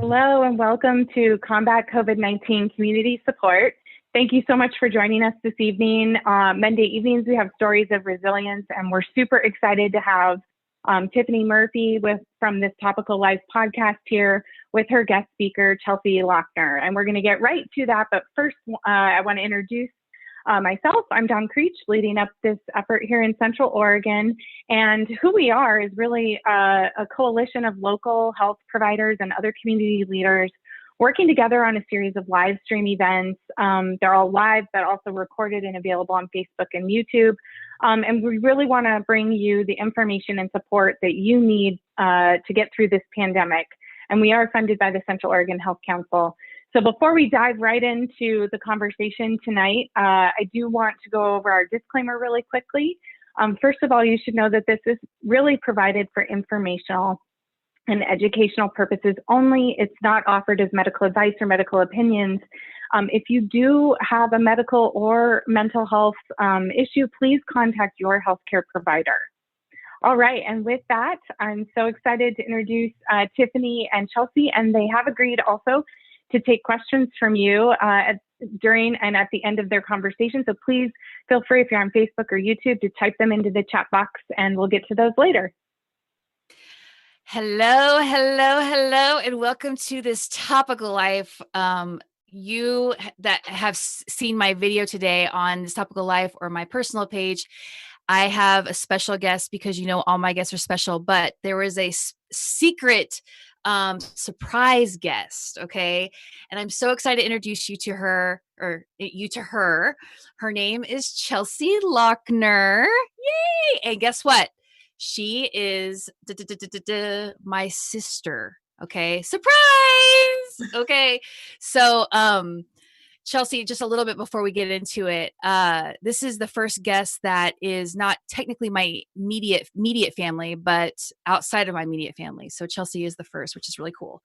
Hello and welcome to Combat COVID-19 Community Support. Thank you so much for joining us this evening. Monday evenings, we have stories of resilience, and we're super excited to have Tiffany Murphy from this Topical Life podcast here with her guest speaker, Chelsea Lauchner. And we're going to get right to that. But first, I want to introduce myself. I'm Dawn Creech, leading up this effort here in Central Oregon. And who we are is really a coalition of local health providers and other community leaders working together on a series of live stream events. They're all live, but also recorded and available on Facebook and YouTube. And we really want to bring you the information and support that you need to get through this pandemic. And we are funded by the Central Oregon Health Council. So before we dive right into the conversation tonight, I do want to go over our disclaimer really quickly. First of all, you should know that this is really provided for informational and educational purposes only. It's not offered as medical advice or medical opinions. If you do have a medical or mental health issue, please contact your healthcare provider. All right, and with that, I'm so excited to introduce Tiffany and Chelsea, and they have agreed also to take questions from you during and at the end of their conversation. So please feel free, if you're on Facebook or YouTube, to type them into the chat box, and we'll get to those later. Hello, and welcome to this Topical Life. You that have seen my video today on this Topical Life or my personal page, I have a special guest because all my guests are special, but there was a secret surprise guest. Okay. And I'm so excited to introduce you to her, or you to her. Her name is Chelsea Lauchner. Yay. And guess what? She is my sister. Okay. Surprise. Okay. So, Chelsea, just a little bit before we get into it, this is the first guest that is not technically my immediate family, but outside of my immediate family. So Chelsea is the first, which is really cool.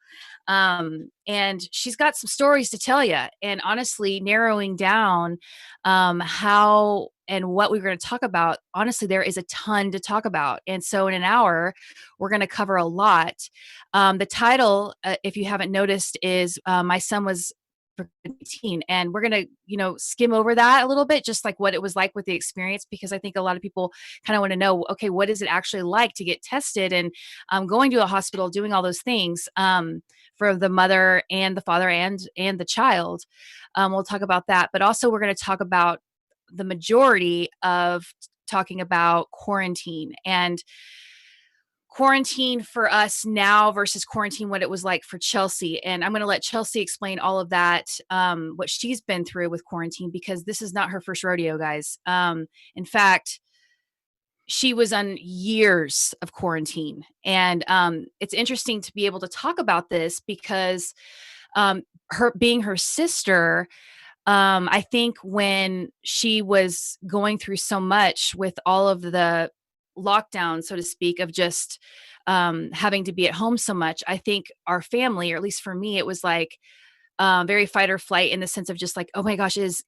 And she's got some stories to tell you. And honestly, narrowing down how and what we're going to talk about, honestly, there is a ton to talk about. And so in an hour, we're going to cover a lot. The title, if you haven't noticed, is My Son Was 18, and we're going to skim over that a little bit, just like what it was like with the experience, because I think a lot of people kind of want to know, okay, what is it actually like to get tested and going to a hospital, doing all those things for the mother and the father and the child. We'll talk about that, but also we're going to talk about the majority of talking about quarantine and quarantine for us now versus quarantine, what it was like for Chelsea. And I'm going to let Chelsea explain all of that, what she's been through with quarantine, because this is not her first rodeo, guys. In fact, she was on years of quarantine. And it's interesting to be able to talk about this because her being her sister, I think when she was going through so much with all of the lockdown, so to speak, of just having to be at home so much, I think our family, or at least for me, it was like very fight or flight, in the sense of just like, oh my gosh, is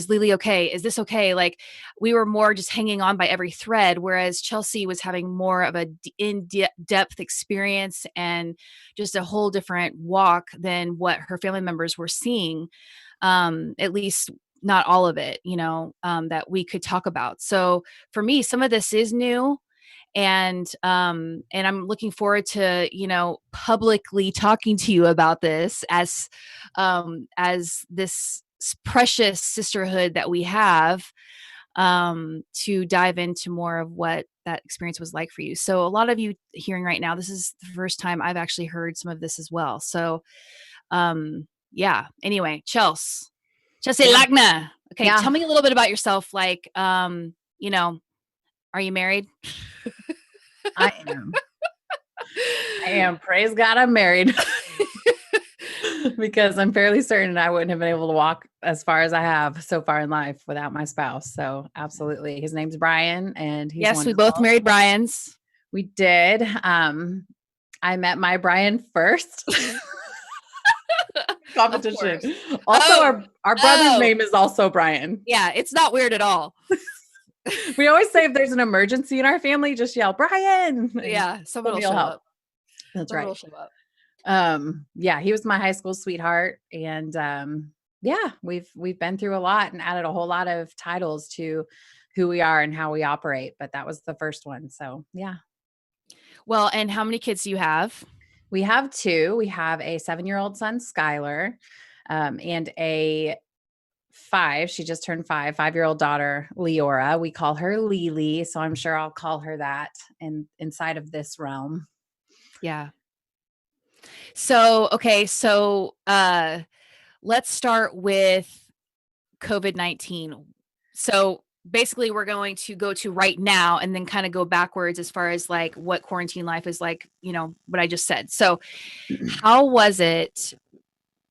Lily okay? Is this okay? Like, we were more just hanging on by every thread, whereas Chelsea was having more of a in-depth experience and just a whole different walk than what her family members were seeing. At least not all of it, that we could talk about. So for me, some of this is new, and I'm looking forward to, publicly talking to you about this as this precious sisterhood that we have, to dive into more of what that experience was like for you. So a lot of you hearing right now, this is the first time I've actually heard some of this as well. So, yeah. Anyway, Chelsea Lauchner. Okay. Yeah. Tell me a little bit about yourself. Like, are you married? I am. Praise God, I'm married. Because I'm fairly certain I wouldn't have been able to walk as far as I have so far in life without my spouse. So absolutely. His name's Brian, and he's wonderful. We both married Brians. We did. I met my Brian first. Competition. Also, our brother's name is also Brian. Yeah, it's not weird at all. We always say if there's an emergency in our family, just yell Brian. Yeah, someone will show up. That's right. Yeah, he was my high school sweetheart. And, yeah, we've been through a lot and added a whole lot of titles to who we are and how we operate. But that was the first one. So yeah, Well, and how many kids do you have? we have two. We have a 7-year-old son, Skylar, and a she just turned 5-year-old daughter, Leora. We call her Lily. So I'm sure I'll call her that inside of this realm. Yeah. So, okay. So, let's start with COVID-19. So basically we're going to go to right now and then kind of go backwards as far as like what quarantine life is like, what I just said. So how was it?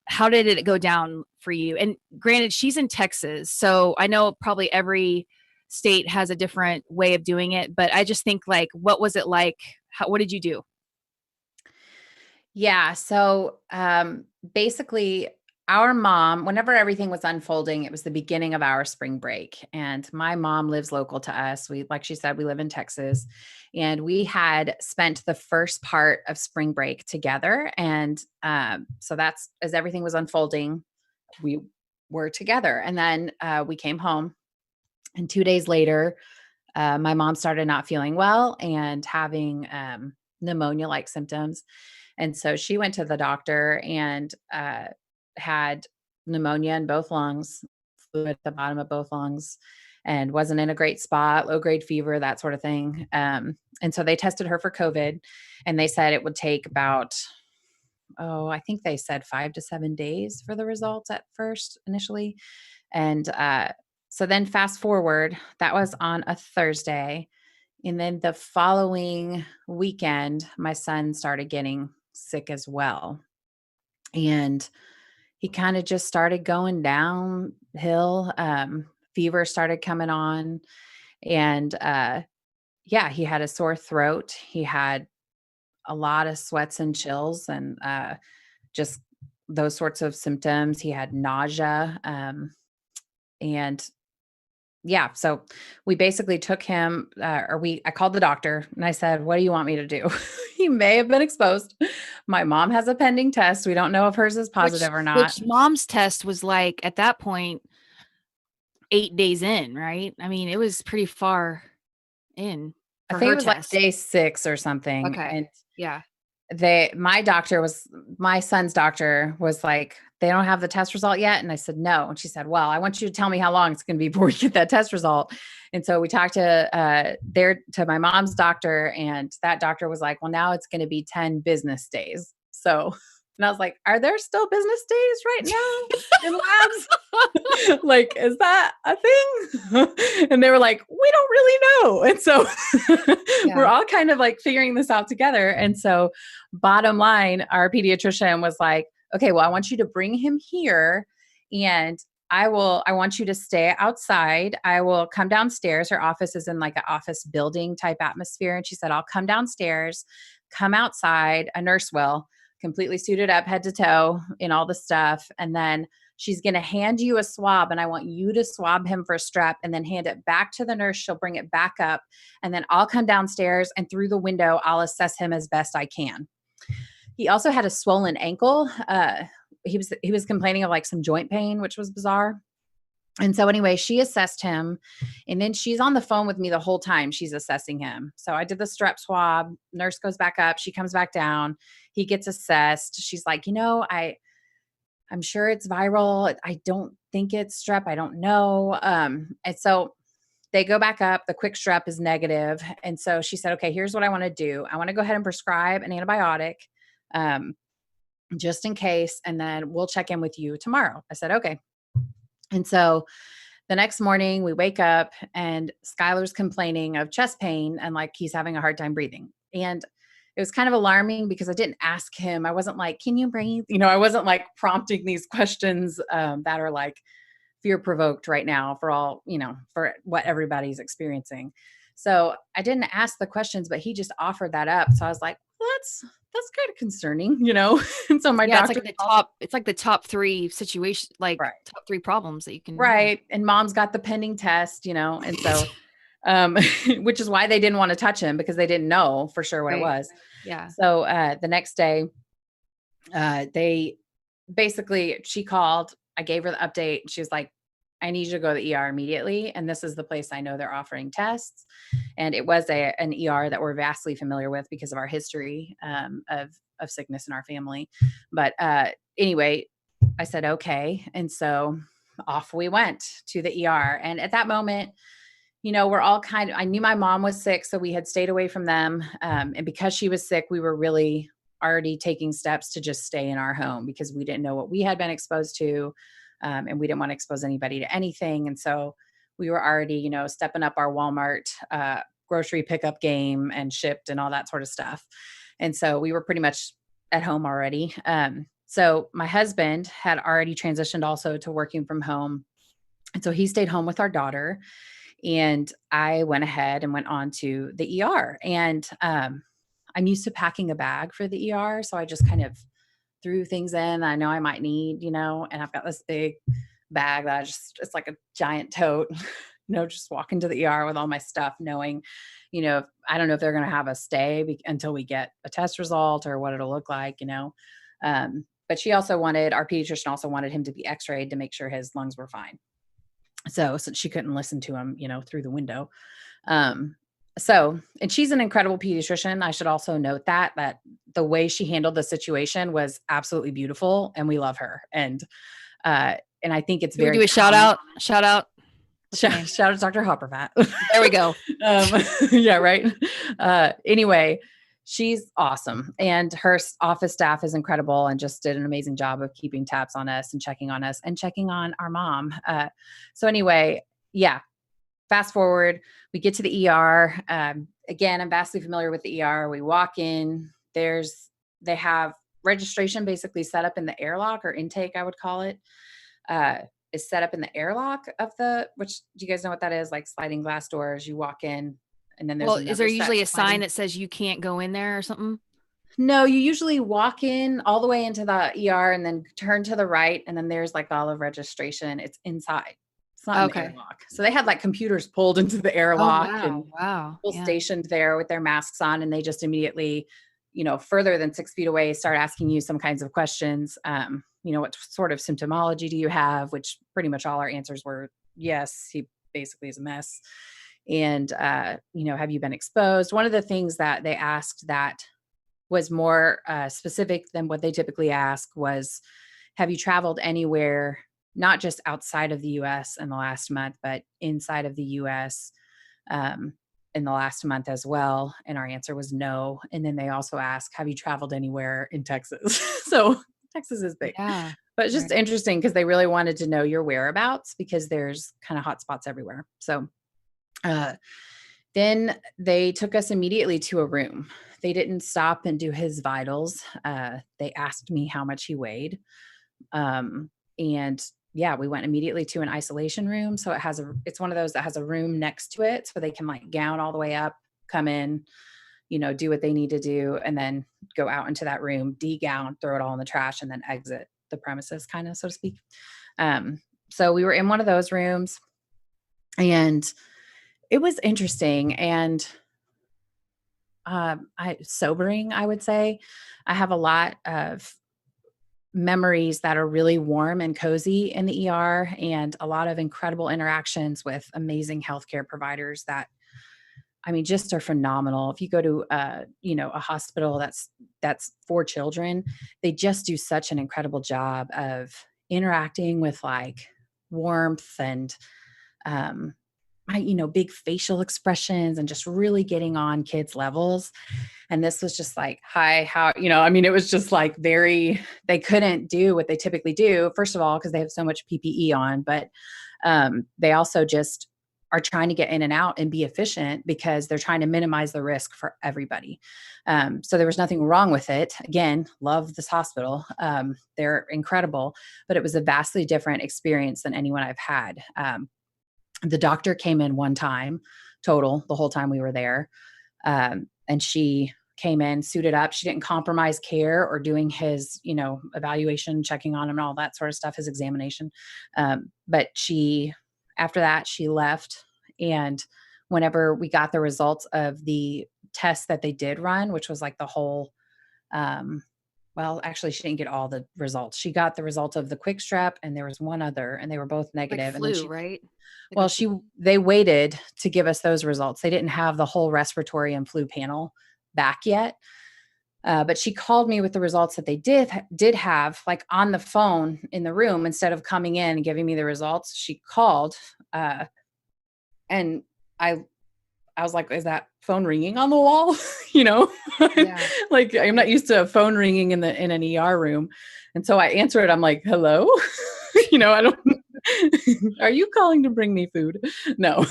How did it go down for you? And granted, she's in Texas, so I know probably every state has a different way of doing it, but I just think like, what was it like? What did you do? Yeah. So basically, our mom, whenever everything was unfolding, it was the beginning of our spring break. And my mom lives local to us. Like she said, we live in Texas. And we had spent the first part of spring break together. And so that's as everything was unfolding, we were together. And then we came home. And 2 days later, my mom started not feeling well and having pneumonia like symptoms. And so she went to the doctor and had pneumonia in both lungs, fluid at the bottom of both lungs, and wasn't in a great spot, low grade fever, that sort of thing. And so they tested her for COVID, and they said it would take about, I think they said 5 to 7 days for the results at first initially. And so then fast forward, that was on a Thursday. And then the following weekend, my son started getting sick as well. And he kind of just started going downhill. Fever started coming on. And yeah, he had a sore throat. He had a lot of sweats and chills and just those sorts of symptoms. He had nausea. And yeah, so we basically took him, I called the doctor and I said, "What do you want me to do?" He may have been exposed. My mom has a pending test. We don't know if hers is positive or not. Which mom's test was like at that point 8 days in, right? I mean, it was pretty far in I for think her it was like test. day 6 or something. Okay. And Yeah. my son's doctor was like, "They don't have the test result yet." And I said, "No." And she said, "Well, I want you to tell me how long it's going to be before we get that test result." And so we talked to my mom's doctor, and that doctor was like, "Well, now it's going to be 10 business days." So, and I was like, "Are there still business days right now in labs?" Like, is that a thing? And they were like, "We don't really know." And so we're all kind of like figuring this out together. And so bottom line, our pediatrician was like, "Okay, well, I want you to bring him here and I want you to stay outside. I will come downstairs." Her office is in like an office building type atmosphere. And she said, "I'll come downstairs, come outside, a nurse will, completely suited up head to toe in all the stuff. And then she's going to hand you a swab and I want you to swab him for a strep and then hand it back to the nurse. She'll bring it back up. And then I'll come downstairs and through the window, I'll assess him as best I can." He also had a swollen ankle. He was complaining of like some joint pain, which was bizarre. And so anyway, she assessed him and then she's on the phone with me the whole time she's assessing him. So I did the strep swab, nurse goes back up, she comes back down, he gets assessed. She's like, "I'm sure it's viral. I don't think it's strep. I don't know." And so they go back up. The quick strep is negative. And so she said, "Okay, here's what I want to do. I want to go ahead and prescribe an antibiotic just in case. And then we'll check in with you tomorrow." I said, "Okay." And so the next morning we wake up and Skylar's complaining of chest pain and like he's having a hard time breathing. And it was kind of alarming because I didn't ask him. I wasn't like, "Can you breathe?" I wasn't like prompting these questions that are like fear provoked right now for what everybody's experiencing. So I didn't ask the questions, but he just offered that up. So I was like, well, that's kind of concerning. And so my doctor, it's like the top 3 situation, like right. top 3 problems that you can. Right. And mom's got the pending test, and so, which is why they didn't want to touch him because they didn't know for sure what it was. Yeah. So, the next day They basically, she called, I gave her the update. She was like, I need you to go to the ER immediately. And this is the place I know they're offering tests. And it was an ER that we're vastly familiar with because of our history of sickness in our family. But anyway, I said, okay. And so off we went to the ER. And at that moment, we're all I knew my mom was sick, so we had stayed away from them. And because she was sick, we were really already taking steps to just stay in our home because we didn't know what we had been exposed to. And we didn't want to expose anybody to anything. And so we were already, stepping up our Walmart grocery pickup game and Shipt and all that sort of stuff. And so we were pretty much at home already. So my husband had already transitioned also to working from home. And so he stayed home with our daughter. And I went ahead and went on to the ER. And I'm used to packing a bag for the ER. So I just kind of threw things in I know I might need, and I've got this big bag that it's like a giant tote, just walking to the ER with all my stuff, knowing, I don't know if they're going to have us stay until we get a test result or what it'll look like, but our pediatrician also wanted him to be x-rayed to make sure his lungs were fine. So she couldn't listen to him, through the window. And she's an incredible pediatrician. I should also note that the way she handled the situation was absolutely beautiful and we love her. And I think it's very, do a shout out. Shout out to Dr. Hoppervat. There we go. Yeah. Right. Anyway, she's awesome. And her office staff is incredible and just did an amazing job of keeping tabs on us and checking on our mom. So anyway, yeah. Fast forward, we get to the ER. Again, I'm vastly familiar with the ER. We walk in, they have registration basically set up in the airlock or intake, I would call it, is set up in the airlock which do you guys know what that is? Like sliding glass doors, you walk in and then there's is there usually a sign that says you can't go in there or something? No, you usually walk in all the way into the ER and then turn to the right. And then there's like all of registration. It's inside. It's not in the airlock. So they had like computers pulled into the airlock and people stationed there with their masks on. And they just immediately, further than 6 feet away, start asking you some kinds of questions. What sort of symptomology do you have? Which pretty much all our answers were, yes, he basically is a mess. And, have you been exposed? One of the things that they asked that was more specific than what they typically ask was, have you traveled anywhere, not just outside of the U.S. in the last month, but inside of the U.S. In the last month as well? And our answer was no. And then they also ask, have you traveled anywhere in Texas? So Texas is big. Yeah. But it's just interesting because they really wanted to know your whereabouts because there's kind of hot spots everywhere. So then they took us immediately to a room. They didn't stop and do his vitals. They asked me how much he weighed. And yeah, we went immediately to an isolation room. So it's one of those that has a room next to it. So they can like gown all the way up, come in, do what they need to do, and then go out into that room, de-gown, throw it all in the trash, and then exit the premises, kind of, so to speak. So we were in one of those rooms and it was interesting and sobering, I would say. I have a lot of memories that are really warm and cozy in the ER and a lot of incredible interactions with amazing healthcare providers that, just are phenomenal. If you go to, a hospital that's for children, they just do such an incredible job of interacting with like warmth and, big facial expressions and just really getting on kids' levels. And this was just like, hi, how, it was just like they couldn't do what they typically do. First of all, because they have so much PPE on, but they also just are trying to get in and out and be efficient because they're trying to minimize the risk for everybody. So there was nothing wrong with it. Again, love this hospital. They're incredible, but it was a vastly different experience than anyone I've had. The doctor came in one time total, the whole time we were there. And she came in suited up. She didn't compromise care or doing his, evaluation, checking on him and all that sort of stuff, his examination. But after that, she left. And whenever we got the results of the test that they did run, which was like the whole, well, actually she didn't get all the results. She got the results of the quick strep and there was one other, and they were both Like negative. And then flu, right? Like well, a flu. they waited to give us those results. They didn't have the whole respiratory and flu panel back yet. But she called me with the results that they did have, like on the phone in the room, instead of coming in and giving me the results. She called, and I was like, is that phone ringing on the wall? you know, Yeah. like I'm not used to a phone ringing in an ER room. And so I answer it. I'm like, hello, I don't, are you calling to bring me food? No,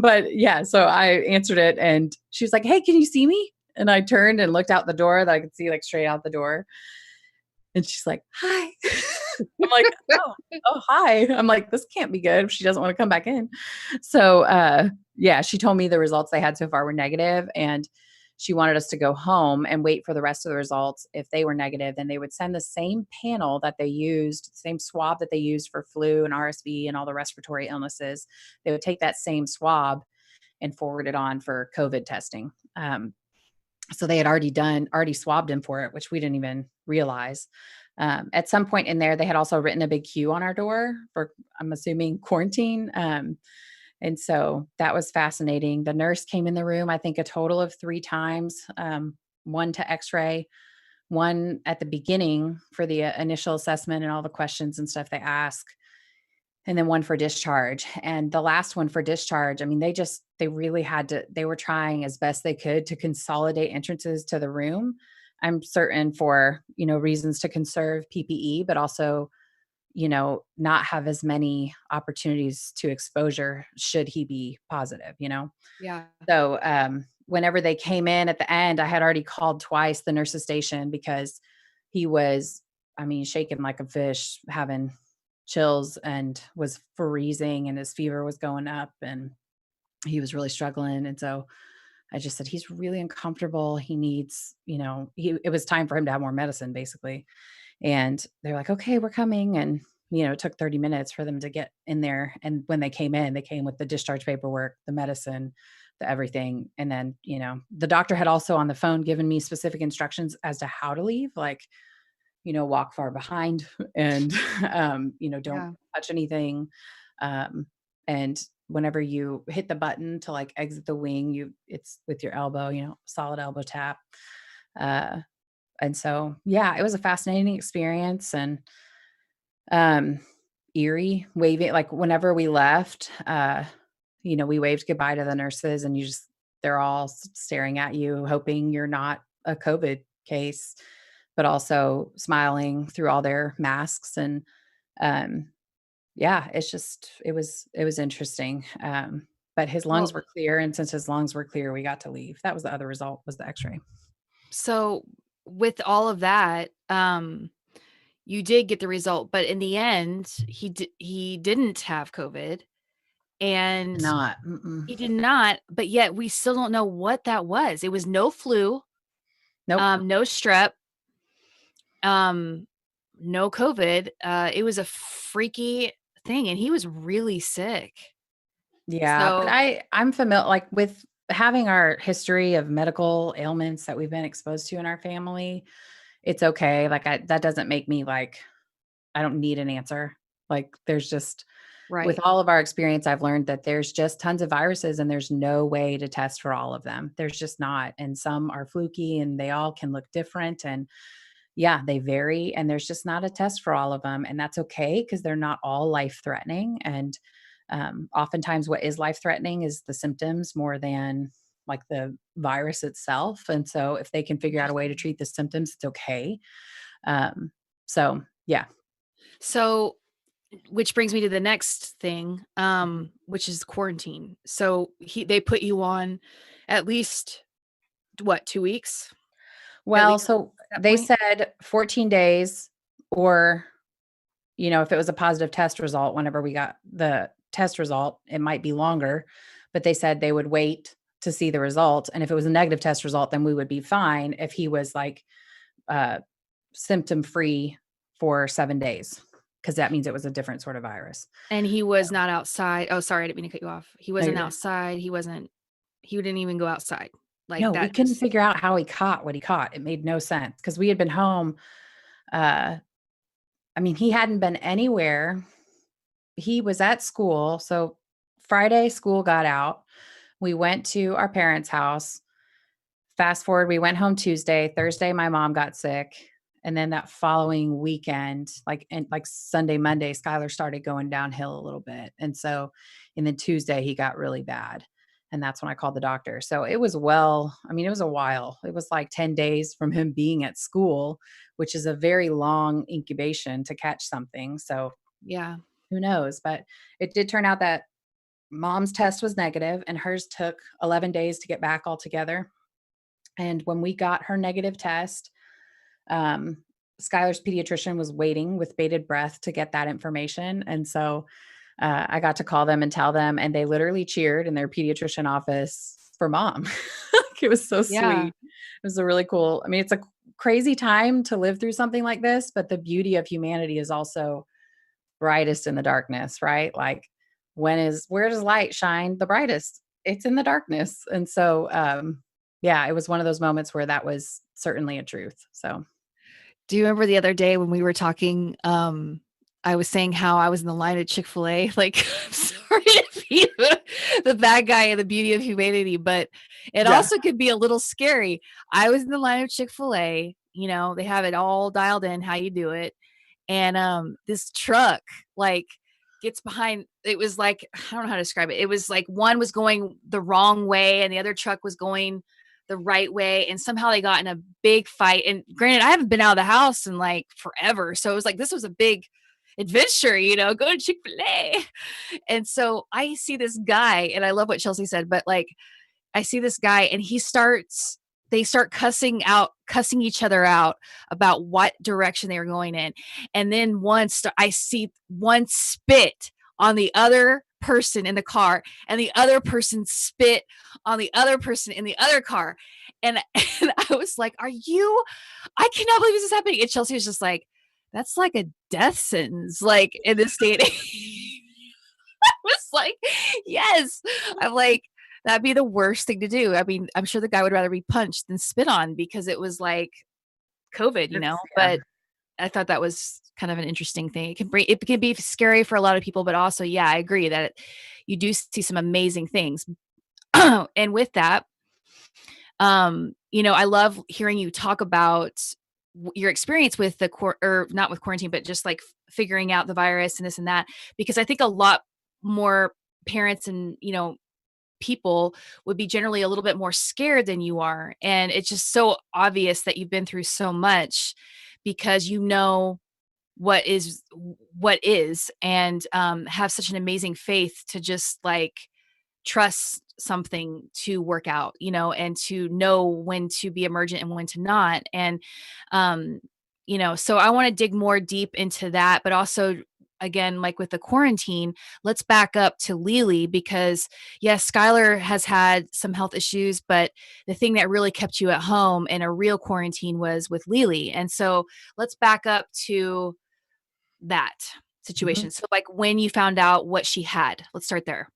but yeah. So I answered it and she's like, hey, can you see me? And I turned and looked out the door that I could see like straight out the door. And she's like, hi. I'm like, oh, hi. I'm like, this can't be good if she doesn't want to come back in. So, yeah, she told me the results they had so far were negative, and she wanted us to go home and wait for the rest of the results. If they were negative, then they would send the same panel that they used, same swab that they used for flu and RSV and all the respiratory illnesses. They would take that same swab and forward it on for COVID testing. So they had already swabbed him for it, which we didn't even realize. At some point in there, they had also written a big Q on our door for, I'm assuming, quarantine. And so that was fascinating. The nurse came in the room, I think a total of 3 times, one to x-ray, one at the beginning for the initial assessment and all the questions and stuff they ask, and then one for discharge. And the last one for discharge, I mean, they really they were trying as best they could to consolidate entrances to the room. I'm certain for, reasons to conserve PPE, but also, not have as many opportunities to exposure should he be positive, Yeah. So, whenever they came in at the end, I had already called twice the nurse's station because he was, shaking like a fish, having chills and was freezing, and his fever was going up and he was really struggling. And so I just said, he's really uncomfortable. He needs, it was time for him to have more medicine basically. And they're like, okay, we're coming. And, it took 30 minutes for them to get in there. And when they came in, they came with the discharge paperwork, the medicine, the everything. And then, the doctor had also on the phone given me specific instructions as to how to leave, like, walk far behind and, don't Yeah. touch anything. And whenever you hit the button to like exit the wing, it's with your elbow, solid elbow tap. And so, yeah, it was a fascinating experience, and, eerie waving, like whenever we left, we waved goodbye to the nurses, and they're all staring at you, hoping you're not a COVID case, but also smiling through all their masks. And, yeah, it was interesting. But his lungs Well, were clear. And since his lungs were clear, we got to leave. That was the other result, was the x-ray. so with all of that, you did get the result, but in the end, he didn't have COVID, and Not, he did not, but yet we still don't know what that was. It was no flu, nope. no strep, no COVID. It was a freaky thing, and he was really sick. Yeah. But So, I'm familiar, like with having our history of medical ailments that we've been exposed to in our family. It's okay. Like that doesn't make me like, I don't need an answer. Like there's just, with right. all of our experience, I've learned that there's just tons of viruses and there's no way to test for all of them. There's just not. And some are fluky and they all can look different. And yeah, they vary. And there's just not a test for all of them. And that's okay because they're not all life threatening. And oftentimes what is life threatening is the symptoms more than like the virus itself. And so if they can figure out a way to treat the symptoms, it's okay. So yeah. So, which brings me to the next thing, which is quarantine. So they put you on at least what, 2 weeks? At Well, least so at that they point? said 14 days, or, if it was a positive test result, whenever we got the test result, it might be longer, but they said they would wait to see the result. And if it was a negative test result, then we would be fine if he was like uh, symptom free for 7 days, because that means it was a different sort of virus. And he was not outside. Oh, sorry, I didn't mean to cut you off. He No, wasn't you're good. outside. He didn't even go outside. Like No, we that couldn't just, figure out how he caught what he caught. It made no sense because we had been home. Uh, I mean, he hadn't been anywhere. He was at school. So Friday, school got out. We went to our parents' house. Fast forward, we went home Tuesday. Thursday, my mom got sick. And then that following weekend, like Sunday, Monday, Skylar started going downhill a little bit. And then Tuesday, he got really bad. And that's when I called the doctor. So it was it was a while. It was like 10 days from him being at school, which is a very long incubation to catch something. So yeah. who knows? But it did turn out that mom's test was negative and hers took 11 days to get back altogether. And when we got her negative test, um, Skylar's pediatrician was waiting with bated breath to get that information. And so I got to call them and tell them, and they literally cheered in their pediatrician office for mom. It was so Yeah. sweet. It was a really cool, I mean, it's a crazy time to live through something like this, but the beauty of humanity is also brightest in the darkness, right? Like where does light shine the brightest? It's in the darkness. And so, yeah, it was one of those moments where that was certainly a truth. So, Do you remember the other day when we were talking, I was saying how I was in the line at Chick-fil-A, like, I'm sorry to be the bad guy in the beauty of humanity, but it yeah. also could be a little scary. I was in the line of Chick-fil-A, they have it all dialed in how you do it. And this truck like gets behind, it was like, I don't know how to describe it. It was like one was going the wrong way and the other truck was going the right way, and somehow they got in a big fight. And granted, I haven't been out of the house in like forever, so it was like this was a big adventure, going to Chick-fil-A. And so I see this guy, and I love what Chelsea said, but like I see this guy and they start cussing each other out about what direction they were going in. And then once I see one spit on the other person in the car, and the other person spit on the other person in the other car. And, and I was like, I cannot believe this is happening. And Chelsea was just like, that's like a death sentence, like in this state. I was like, yes. I'm like, that'd be the worst thing to do. I mean, I'm sure the guy would rather be punched than spit on because it was like COVID, Yeah. but I thought that was kind of an interesting thing. It can be scary for a lot of people, but also, yeah, I agree that you do see some amazing things. And with that, I love hearing you talk about your experience with or not with quarantine, but just like figuring out the virus and this and that, because I think a lot more parents and, people would be generally a little bit more scared than you are. And it's just so obvious that you've been through so much because what is and have such an amazing faith to just like trust something to work out, and to know when to be emergent and when to not. And, so I want to dig more deep into that, but also again, like with the quarantine, let's back up to Lily because yes, Skylar has had some health issues, but the thing that really kept you at home in a real quarantine was with Lily. And so let's back up to that Mhm. situation. So like when you found out what she had, let's start there.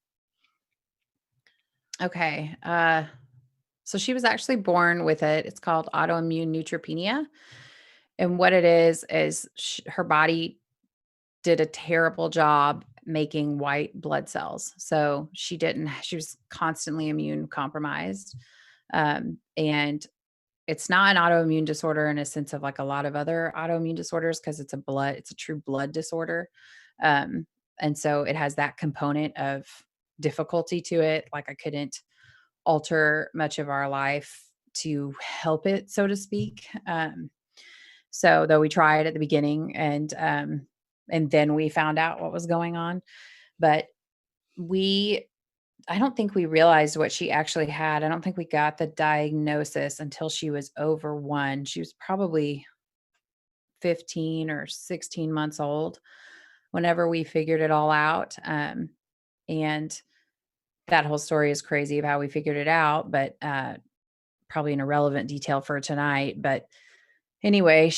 Okay. So she was actually born with it. It's called autoimmune neutropenia. And what it is her body did a terrible job making white blood cells. So she was constantly immune compromised. And it's not an autoimmune disorder in a sense of like a lot of other autoimmune disorders because it's a true blood disorder. Um, and so it has that component of difficulty to it. Like I couldn't alter much of our life to help it, so to speak. So though we tried at the beginning and then we found out what was going on, but I don't think we realized what she actually had. I don't think we got the diagnosis until she was over 1. She was probably 15 or 16 months old whenever we figured it all out. And that whole story is crazy of how we figured it out, but probably an irrelevant detail for tonight. But anyway,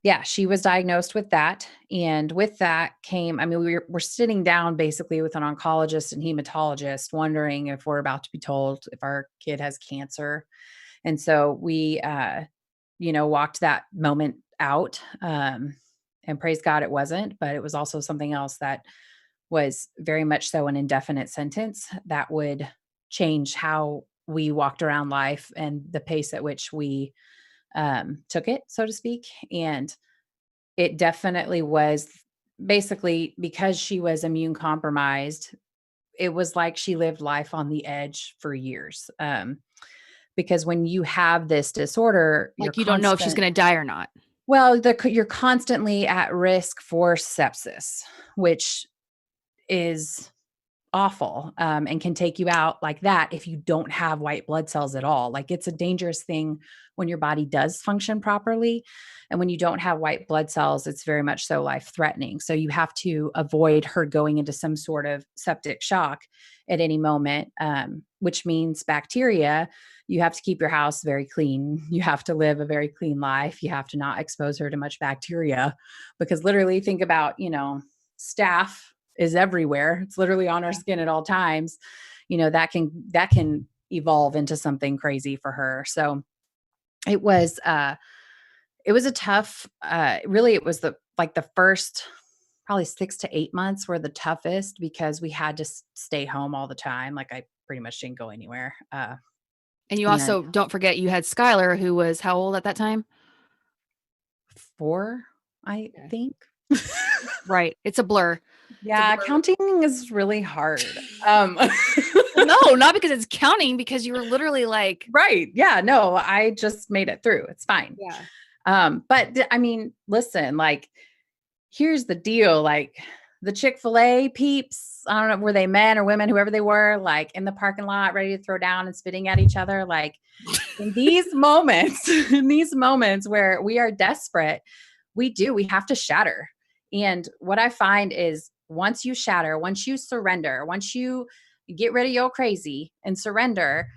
yeah, she was diagnosed with that. And with that came, I mean, we're sitting down basically with an oncologist and hematologist, wondering if we're about to be told if our kid has cancer. And so we, walked that moment out. And praise God, it wasn't, but it was also something else that was very much so an indefinite sentence that would change how we walked around life and the pace at which we took it, so to speak. And it definitely was basically because she was immune compromised. It was like she lived life on the edge for years. Because when you have this disorder, Like you don't know if she's going to die or not. well, you're constantly at risk for sepsis, which is awful, and can take you out like that if you don't have white blood cells at all. Like it's a dangerous thing when your body does function properly. And when you don't have white blood cells, it's very much so life threatening. So you have to avoid her going into some sort of septic shock at any moment, which means bacteria. You have to keep your house very clean. You have to live a very clean life. You have to not expose her to much bacteria, because literally think about, staph is everywhere. It's literally on our skin at all times. That can evolve into something crazy for her. So it was a tough, really, it was the first probably 6 to 8 months were the toughest, because we had to stay home all the time. Like I pretty much didn't go anywhere. And you also don't forget you had Skylar, who was how old at that time? 4, I think. Right. It's a blur. Yeah, counting is really hard. No, not because it's counting, because you were literally like, right. Yeah, no, I just made it through. It's fine. Yeah. But I mean, listen, like, here's the deal. Like the Chick-fil-A peeps, I don't know, were they men or women, whoever they were, like in the parking lot, ready to throw down and spitting at each other. Like in these moments where we are desperate, we have to shatter. And what I find is once you shatter, once you surrender, once you get rid of your crazy and surrender,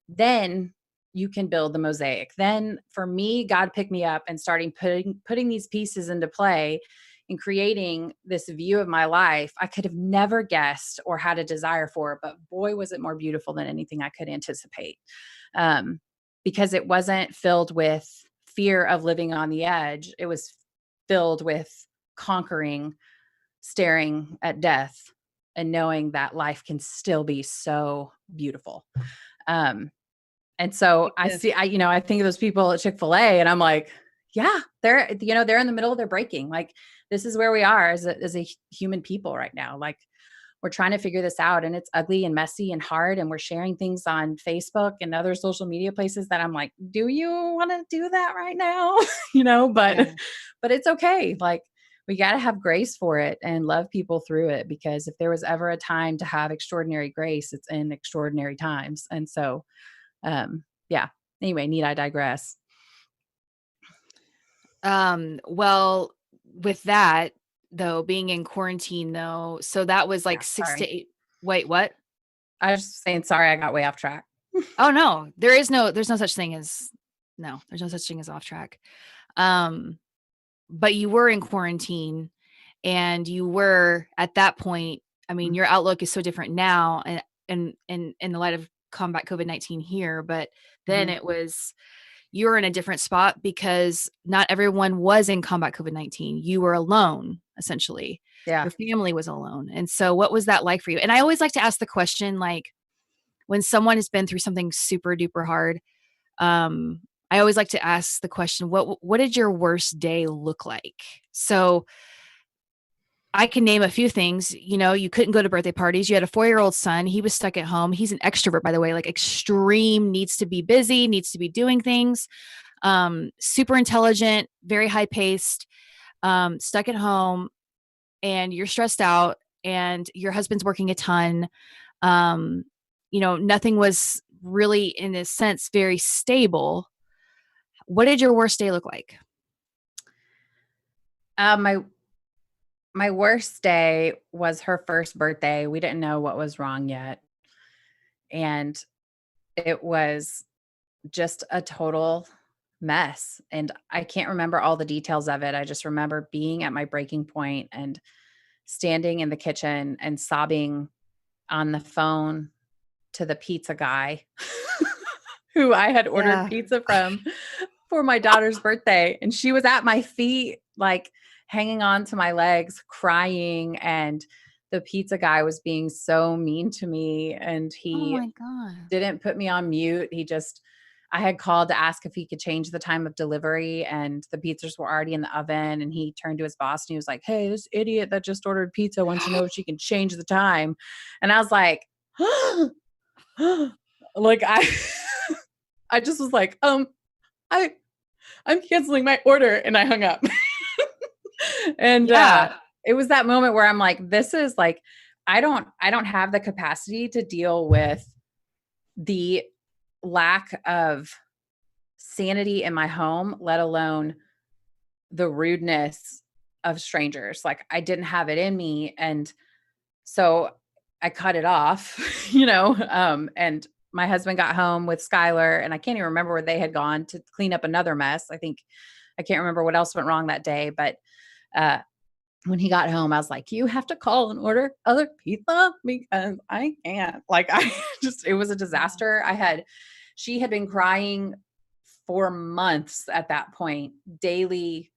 then you can build the mosaic. Then for me, God picked me up and starting putting these pieces into play and creating this view of my life I could have never guessed or had a desire for, but boy, was it more beautiful than anything I could anticipate. Because it wasn't filled with fear of living on the edge. It was filled with conquering, staring at death, and knowing that life can still be so beautiful. And so I think of those people at Chick-fil-A and I'm like, yeah, they're in the middle of their breaking. Like this is where we are as a human people right now. Like we're trying to figure this out, and it's ugly and messy and hard. And we're sharing things on Facebook and other social media places that I'm like, do you want to do that right now? But it's okay. Like we got to have grace for it and love people through it, because if there was ever a time to have extraordinary grace, it's in extraordinary times. And so, anyway, I digress. Well, with that though, being in quarantine though, so that was like 6 to 8. Wait, what? I was just saying, sorry, I got way off track. Oh no, there's no such thing as off track. But you were in quarantine, and you were at that point, I mean, your outlook is so different now and in the light of combat COVID-19 here, but then it was, you're in a different spot because not everyone was in combat COVID-19. You were alone, essentially. Yeah. Your family was alone. And so what was that like for you? And I always like to ask the question, like when someone has been through something super duper hard, I always like to ask the question, what did your worst day look like? So I can name a few things. You couldn't go to birthday parties. You had a 4-year-old son. He was stuck at home. He's an extrovert, by the way, like extreme, needs to be busy, needs to be doing things. Super intelligent, very high paced, stuck at home, and you're stressed out, and your husband's working a ton. Nothing was really, in a sense, very stable. What did your worst day look like? My worst day was her first birthday. We didn't know what was wrong yet. And it was just a total mess. And I can't remember all the details of it. I just remember being at my breaking point and standing in the kitchen and sobbing on the phone to the pizza guy who I had ordered Yeah. pizza from for my daughter's birthday. And she was at my feet, like hanging on to my legs, crying. And the pizza guy was being so mean to me. And Oh he my God. didn't put me on mute. I had called to ask if he could change the time of delivery, and the pizzas were already in the oven. And he turned to his boss and he was like, "Hey, this idiot that just ordered pizza wants to know if she can change the time." And I was like, like I just was like, I'm canceling my order. And I hung up. And Yeah. it was that moment where I'm like, this is like, I don't have the capacity to deal with the lack of sanity in my home, let alone the rudeness of strangers. Like I didn't have it in me. And so I cut it off, and my husband got home with Skylar, and I can't even remember where they had gone to clean up another mess. I can't remember what else went wrong that day, but when he got home, I was like, "You have to call and order other pizza because I can't." Like it was a disaster. She had been crying for months at that point, daily,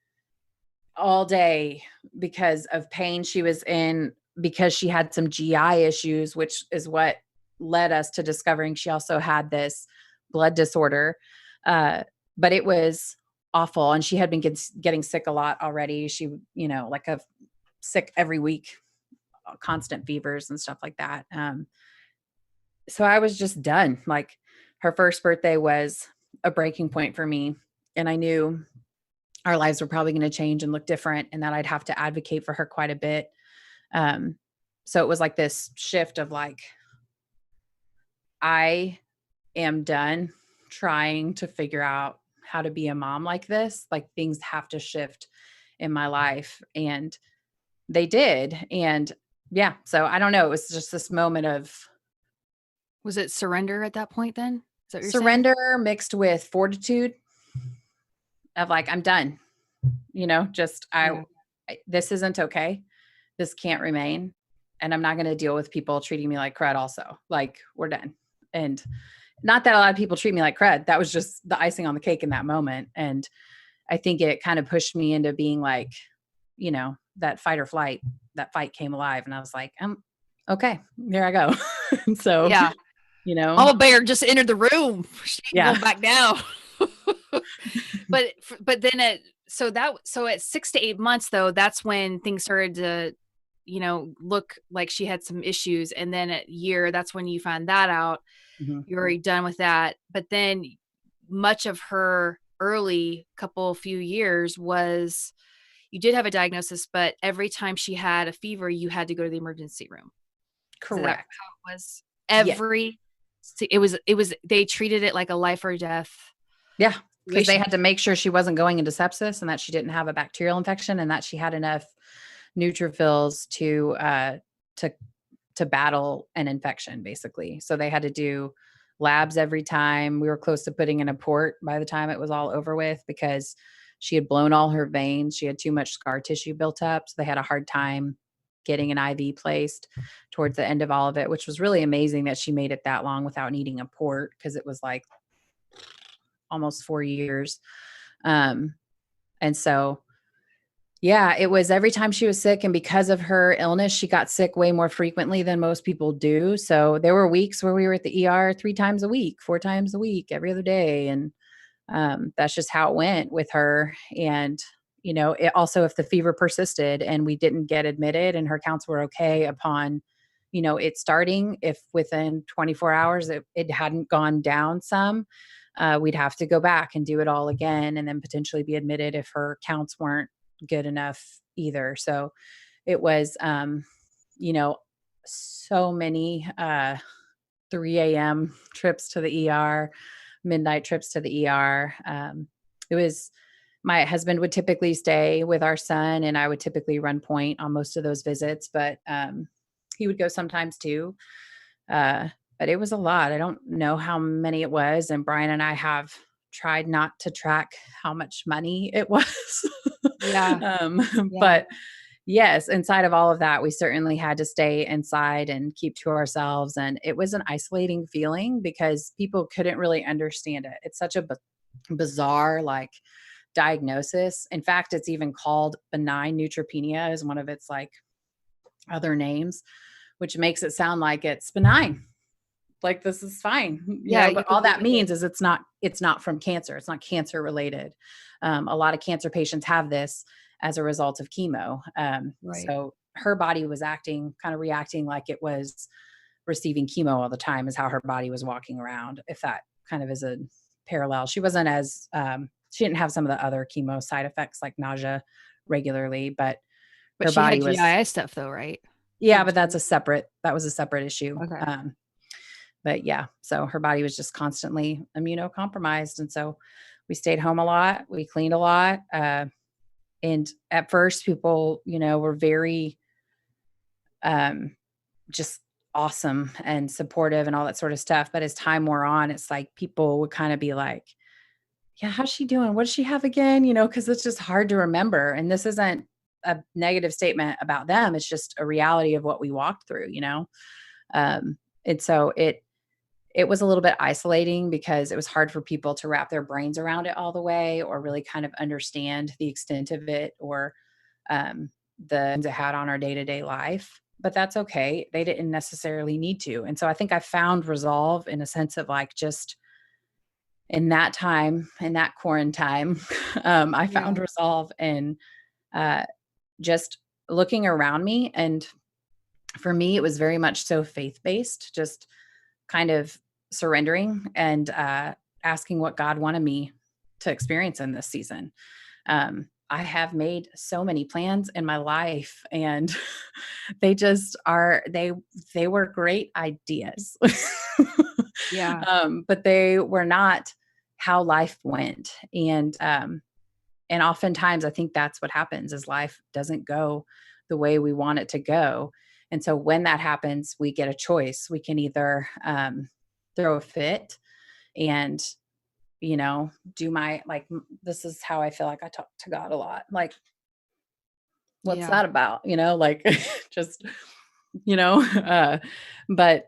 all day, because of pain she was in, because she had some GI issues, which is what led us to discovering she also had this blood disorder. But it was awful. And she had been getting sick a lot already. She, like sick every week, constant fevers and stuff like that. So I was just done. Like her first birthday was a breaking point for me. And I knew our lives were probably going to change and look different, and that I'd have to advocate for her quite a bit. So it was like this shift of like, I am done trying to figure out how to be a mom like this. Like things have to shift in my life, and they did. And yeah, so I don't know. It was just this moment of Was it surrender at that point then? Is that what you're saying? surrender mixed with fortitude of like, I'm done, this isn't okay. This can't remain. And I'm not going to deal with people treating me like crud also. Like we're done. And not that a lot of people treat me like crud. That was just the icing on the cake in that moment. And I think it kind of pushed me into being like, that fight or flight, that fight came alive. And I was like, okay, here I go. And so, Yeah. Mama Bear just entered the room. She ain't going back down. But then so at 6 to 8 months though, that's when things started to, look like she had some issues. And then at year, that's when you find that out. Mm-hmm. You're already done with that. But then much of her early few years was, you did have a diagnosis, but every time she had a fever, you had to go to the emergency room. Correct. Is that how it was? It was, they treated it like a life or death. Yeah. Because they had to make sure she wasn't going into sepsis and that she didn't have a bacterial infection and that she had enough neutrophils to battle an infection, basically. So they had to do labs every time. We were close to putting in a port by the time it was all over with because she had blown all her veins. She had too much scar tissue built up. So they had a hard time getting an IV placed towards the end of all of it, which was really amazing that she made it that long without needing a port, because it was like almost 4 years. And so, yeah, it was every time she was sick. And because of her illness, she got sick way more frequently than most people do. So there were weeks where we were at the ER 3 times a week, 4 times a week, every other day. And that's just how it went with her. And, it also, if the fever persisted and we didn't get admitted and her counts were okay upon, it starting, if within 24 hours it hadn't gone down some, we'd have to go back and do it all again and then potentially be admitted if her counts weren't good enough either. So it was, so many 3 a.m. trips to the ER, midnight trips to the ER. It was, my husband would typically stay with our son and I would typically run point on most of those visits, but he would go sometimes too. But it was a lot. I don't know how many it was. And Brian and I have tried not to track how much money it was. Yeah. Yeah. But yes, inside of all of that, we certainly had to stay inside and keep to ourselves. And it was an isolating feeling because people couldn't really understand it. It's such a bizarre, like, diagnosis. In fact, it's even called benign neutropenia is one of its like other names, which makes it sound like it's benign. Like, this is fine, Yeah. but all that means is it's not from cancer. It's not cancer related. A lot of cancer patients have this as a result of chemo. Right. So her body was reacting like it was receiving chemo all the time, is how her body was walking around. If that kind of is a parallel, she wasn't as, she didn't have some of the other chemo side effects like nausea regularly, but her she had body was, GI stuff though, right? yeah, but that was a separate issue. Okay. But yeah, so her body was just constantly immunocompromised. And so we stayed home a lot. We cleaned a lot. And at first people, were very, just awesome and supportive and all that sort of stuff. But as time wore on, it's like people would kind of be like, yeah, how's she doing? What does she have again? Cause it's just hard to remember. And this isn't a negative statement about them. It's just a reality of what we walked through, and so it was a little bit isolating because it was hard for people to wrap their brains around it all the way or really kind of understand the extent of it or the things it had on our day-to-day life. But that's okay. They didn't necessarily need to. And so I think I found resolve in a sense of like just in that time, in that quarantine, I found resolve in just looking around me. And for me, it was very much so faith-based, just kind of surrendering and asking what God wanted me to experience in this season. I have made so many plans in my life and they just they were great ideas. Yeah. But they were not how life went. And oftentimes I think that's what happens is life doesn't go the way we want it to go. And so when that happens, we get a choice. We can either throw a fit and, do my, like, this is how I feel like I talk to God a lot. Like, what's that about? Like just, but,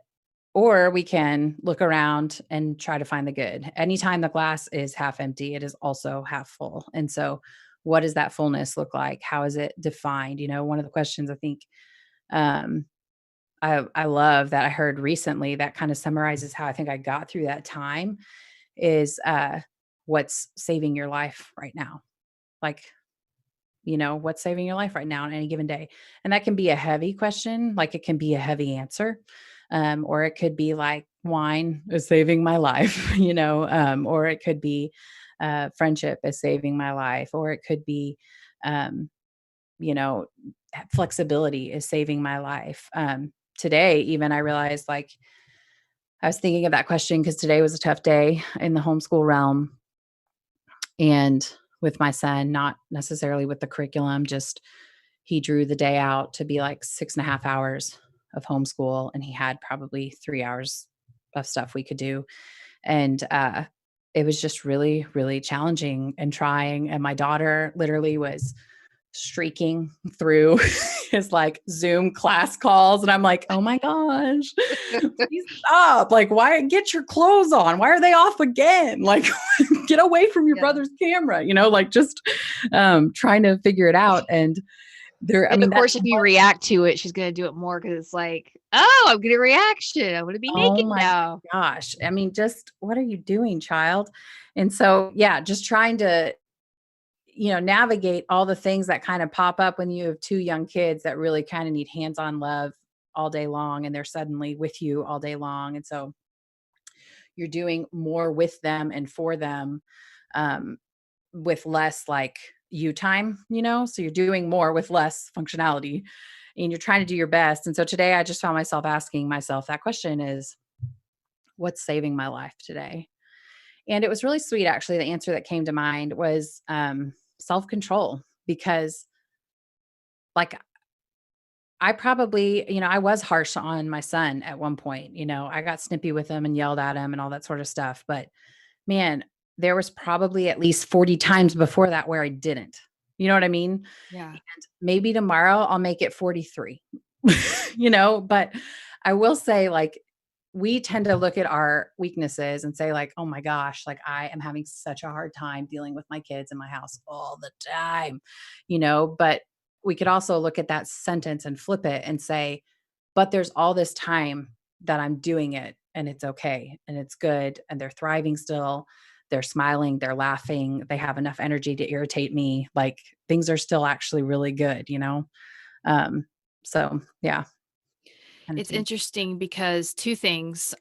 or we can look around and try to find the good. Anytime the glass is half empty, it is also half full. And so what does that fullness look like? How is it defined? One of the questions I think, I love that I heard recently that kind of summarizes how I think I got through that time is, what's saving your life right now? Like, what's saving your life right now on any given day? And that can be a heavy question. Like it can be a heavy answer. Or it could be like wine is saving my life, or it could be, friendship is saving my life, or it could be, you know, flexibility is saving my life. Today, even I realized like I was thinking of that question because today was a tough day in the homeschool realm and with my son, not necessarily with the curriculum, just he drew the day out to be like 6.5 hours of homeschool. And he had probably 3 hours of stuff we could do. And it was just really, really challenging and trying. And my daughter literally was streaking through his like Zoom class calls. And I'm like, oh my gosh, please stop. Like, why get your clothes on? Why are they off again? Like, get away from your brother's camera, like just trying to figure it out. And there, of course, if you react to it, she's going to do it more because it's like, oh, I'm getting a reaction. I'm going to be naked now. Gosh. I mean, just what are you doing, child? And so, yeah, just trying to, navigate all the things that kind of pop up when you have two young kids that really kind of need hands-on love all day long. And they're suddenly with you all day long. And so you're doing more with them and for them, with less like you time, so you're doing more with less functionality and you're trying to do your best. And so today I just found myself asking myself that question is, what's saving my life today? And it was really sweet. Actually, the answer that came to mind was, self-control, because like I probably, I was harsh on my son at one point, I got snippy with him and yelled at him and all that sort of stuff. But man, there was probably at least 40 times before that where I didn't. You know what I mean? Yeah. And maybe tomorrow I'll make it 43, but I will say, like, we tend to look at our weaknesses and say, like, oh my gosh, like I am having such a hard time dealing with my kids in my house all the time, but we could also look at that sentence and flip it and say, but there's all this time that I'm doing it and it's okay and it's good and they're thriving still. They're smiling, they're laughing, they have enough energy to irritate me. Like, things are still actually really good. Um, so yeah. Kind of It's think. interesting because two things.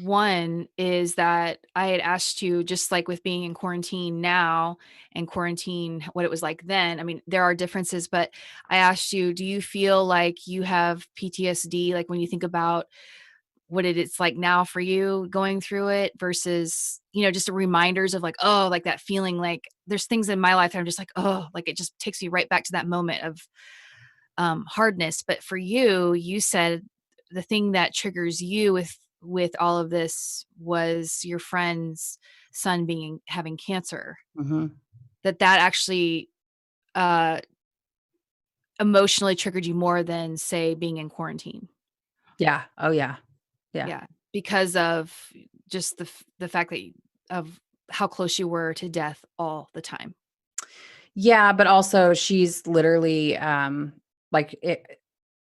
One is that I had asked you, just like with being in quarantine now and quarantine, what it was like then. I mean, there are differences, but I asked you, do you feel like you have PTSD? Like when you think about what it's like now for you going through it versus, just the reminders of like, oh, like that feeling, like there's things in my life that I'm just like, oh, like it just takes me right back to that moment of hardness. But for you, you said the thing that triggers you with all of this was your friend's son having cancer. Mhm. That actually uh, emotionally triggered you more than say being in quarantine. Yeah. Oh yeah. Yeah. Yeah, because of just the fact that of how close you were to death all the time. Yeah, but also she's literally like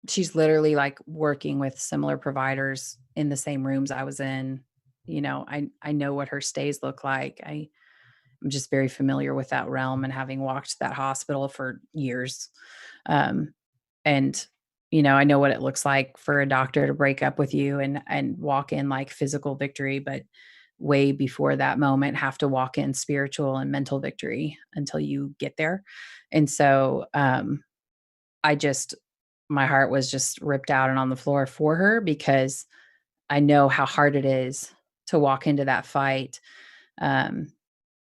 she's literally like working with similar providers in the same rooms I was in. I know what her stays look like. I'm just very familiar with that realm and having walked that hospital for years. Um, and I know what it looks like for a doctor to break up with you and walk in like physical victory, but way before that moment have to walk in spiritual and mental victory until you get there. And so I just my heart was just ripped out and on the floor for her because I know how hard it is to walk into that fight. Um,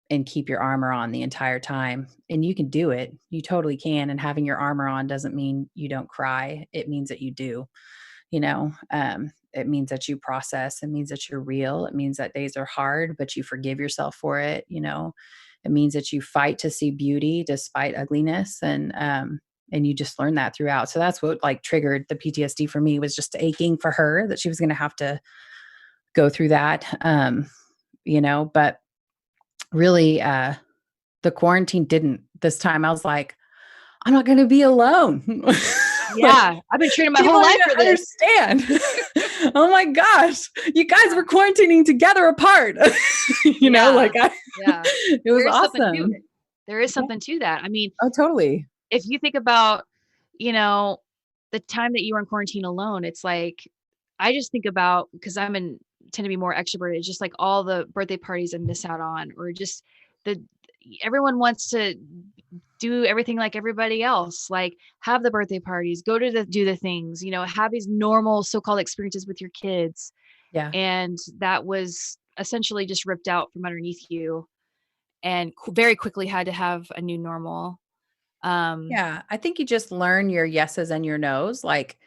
and keep your armor on the entire time. And you can do it. You totally can. And having your armor on doesn't mean you don't cry. It means that you do, it means that you process. It means that you're real. It means that days are hard, but you forgive yourself for it. It means that you fight to see beauty despite ugliness. And you just learn that throughout. So that's what like triggered the PTSD for me, was just aching for her that she was going to have to go through that. But really, the quarantine didn't. This time I was like, I'm not going to be alone. Like, Yeah, I've been training my people whole don't life even for this. understand. Oh my gosh, you guys were quarantining together apart. Yeah, like yeah. it was There is something to awesome. it. There is Yeah. something to that. I mean, Oh, totally. if you think about, you know, the time that you were in quarantine alone, it's like, I just think about, because tend to be more extroverted, just like all the birthday parties I miss out on, or just the everyone wants to do everything like everybody else, like have the birthday parties, do the things, have these normal so-called experiences with your kids. Yeah. And that was essentially just ripped out from underneath you and very quickly had to have a new normal. Yeah. I think you just learn your yeses and your nos. Like,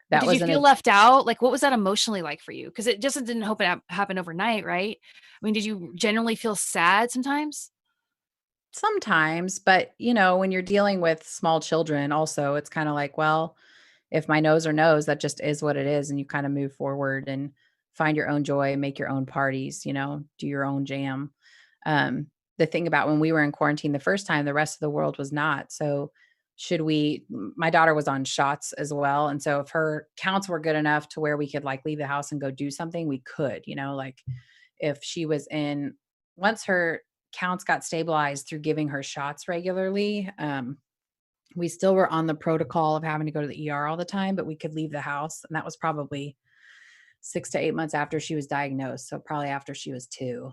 But that did you wasn't feel left out? Like, what was that emotionally like for you? Because it just didn't happen overnight, right? I mean, did you generally feel sad sometimes? sometimes, but when you're dealing with small children also, it's kind of like, well, if my no's are no's, that just is what it is. And you kind of move forward and find your own joy, make your own parties, do your own jam. Um, the thing about when we were in quarantine the first time, the rest of the world was not. So my daughter was on shots as well. And so if her counts were good enough to where we could like leave the house and go do something, we could, like if she was once her counts got stabilized through giving her shots regularly, we still were on the protocol of having to go to the ER all the time, but we could leave the house. And that was probably 6 to 8 months after she was diagnosed. So probably after she was 2,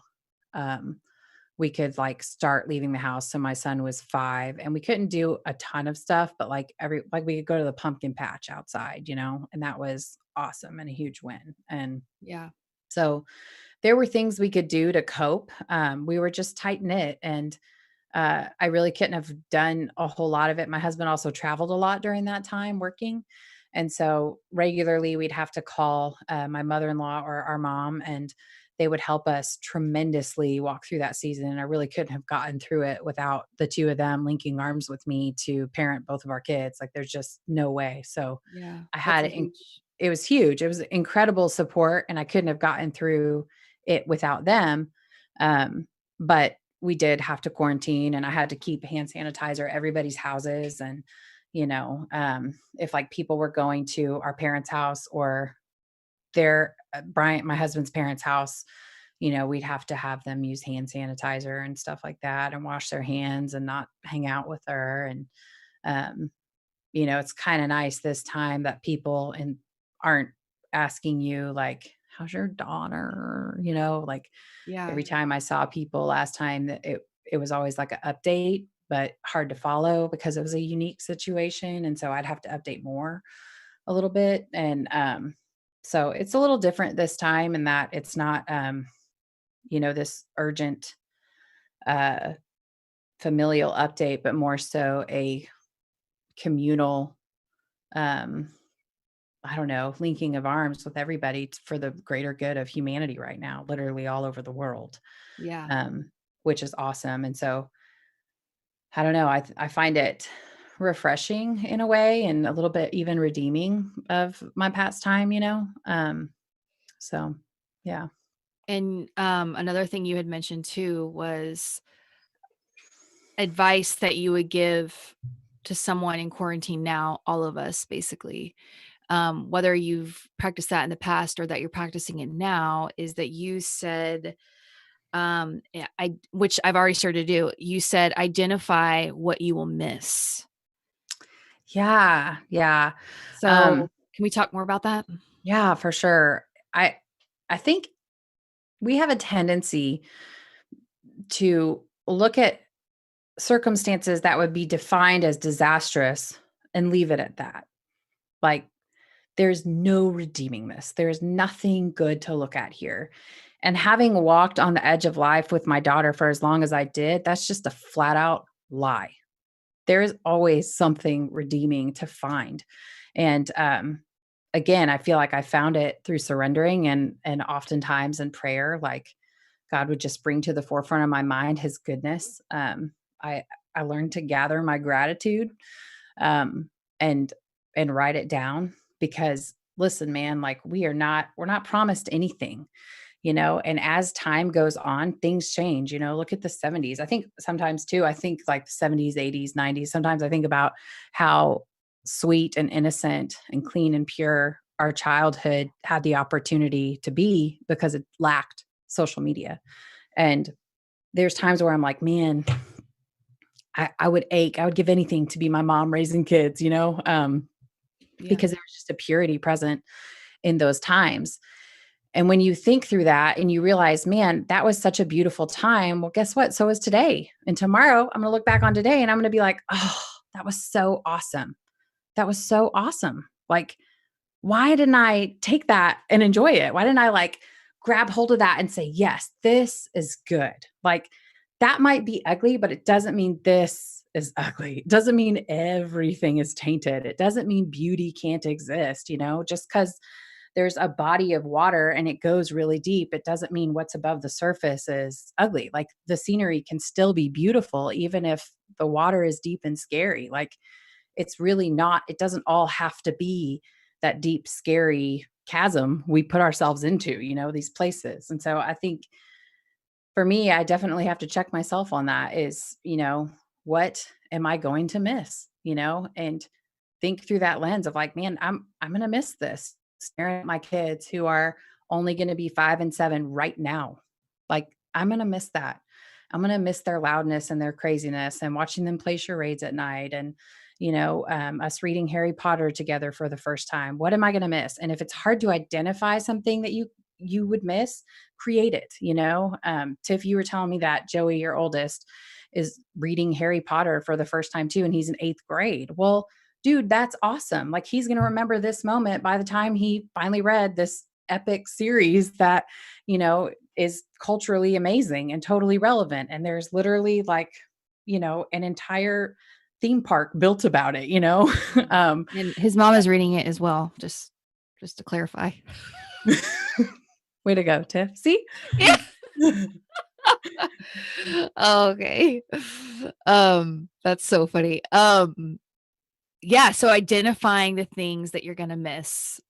we could like start leaving the house. So my son was 5 and we couldn't do a ton of stuff, but like we could go to the pumpkin patch outside, and that was awesome and a huge win. And Yeah. so there were things we could do to cope. We were just tight knit, and I really couldn't have done a whole lot of it. My husband also traveled a lot during that time working. And so regularly we'd have to call my mother-in-law or our mom, and they would help us tremendously walk through that season. And I really couldn't have gotten through it without the two of them linking arms with me to parent both of our kids. Like there's just no way. So Yeah. I That's had a it. huge, It was huge. It was incredible support, and I couldn't have gotten through it without them. But we did have to quarantine, and I had to keep hand sanitizer at everybody's houses. And, if like people were going to our parents' house or their Bryant, my husband's parents' house, we'd have to have them use hand sanitizer and stuff like that and wash their hands and not hang out with her. And, um, it's kind of nice this time that people aren't asking you like, how's your daughter? Like yeah. every time I saw people last time that it was always like an update, but hard to follow because it was a unique situation. And so I'd have to update more a little bit. And, so it's a little different this time in that it's not, this urgent, uh, familial update, but more so a communal, um, I don't know, linking of arms with everybody for the greater good of humanity right now, literally all over the world, Yeah. which is awesome. And so I don't know, I find it refreshing in a way and a little bit even redeeming of my past time, so yeah. And another thing you had mentioned too was advice that you would give to someone in quarantine now, all of us basically, whether you've practiced that in the past or that you're practicing it now, is that you said, which I've already started to do, you said, identify what you will miss. Yeah. Yeah. So can we talk more about that? Yeah, for sure. I think we have a tendency to look at circumstances that would be defined as disastrous and leave it at that. Like there's no redeeming this. There's nothing good to look at here. And having walked on the edge of life with my daughter for as long as I did, that's just a flat out lie. There is always something redeeming to find. And again, I feel like I found it through surrendering and oftentimes in prayer, like God would just bring to the forefront of my mind his goodness. I I learned to gather my gratitude, um, and write it down because listen, man, like we're not promised anything, and as time goes on, things change, look at the 70s. I think sometimes too, I think like the 70s, 80s, 90s, sometimes I think about how sweet and innocent and clean and pure our childhood had the opportunity to be because it lacked social media. And there's times where I'm like, man, I would ache. I would give anything to be my mom raising kids, Yeah. because there was just a purity present in those times. And when you think through that and you realize, man, that was such a beautiful time. Well, guess what? So is today. And tomorrow I'm going to look back on today and I'm going to be like, oh, that was so awesome. That was so awesome. Like, why didn't I take that and enjoy it? Why didn't I like grab hold of that and say, yes, this is good? Like that might be ugly, but it doesn't mean this is ugly. It doesn't mean everything is tainted. It doesn't mean beauty can't exist, just because there's a body of water and it goes really deep, it doesn't mean what's above the surface is ugly. Like the scenery can still be beautiful, even if the water is deep and scary. Like it's really not, it doesn't all have to be that deep, scary chasm we put ourselves into, these places. And so I think for me, I definitely have to check myself on that is, what am I going to miss, and think through that lens of like, man, I'm going to miss this staring at my kids who are only going to be 5 and 7 right now. Like I'm going to miss that. I'm going to miss their loudness and their craziness and watching them play charades at night and, us reading Harry Potter together for the first time. What am I going to miss? And if it's hard to identify something that you would miss, create it, Tiff, you were telling me that Joey, your oldest, is reading Harry Potter for the first time too. And he's in 8th grade. Well, dude, that's awesome. Like he's going to remember this moment by the time he finally read this epic series that, is culturally amazing and totally relevant. And there's literally like, an entire theme park built about it, And his mom is reading it as well, just to clarify. Way to go, Tiff. See? Yeah. Okay. That's so funny. Yeah, so identifying the things that you're gonna miss.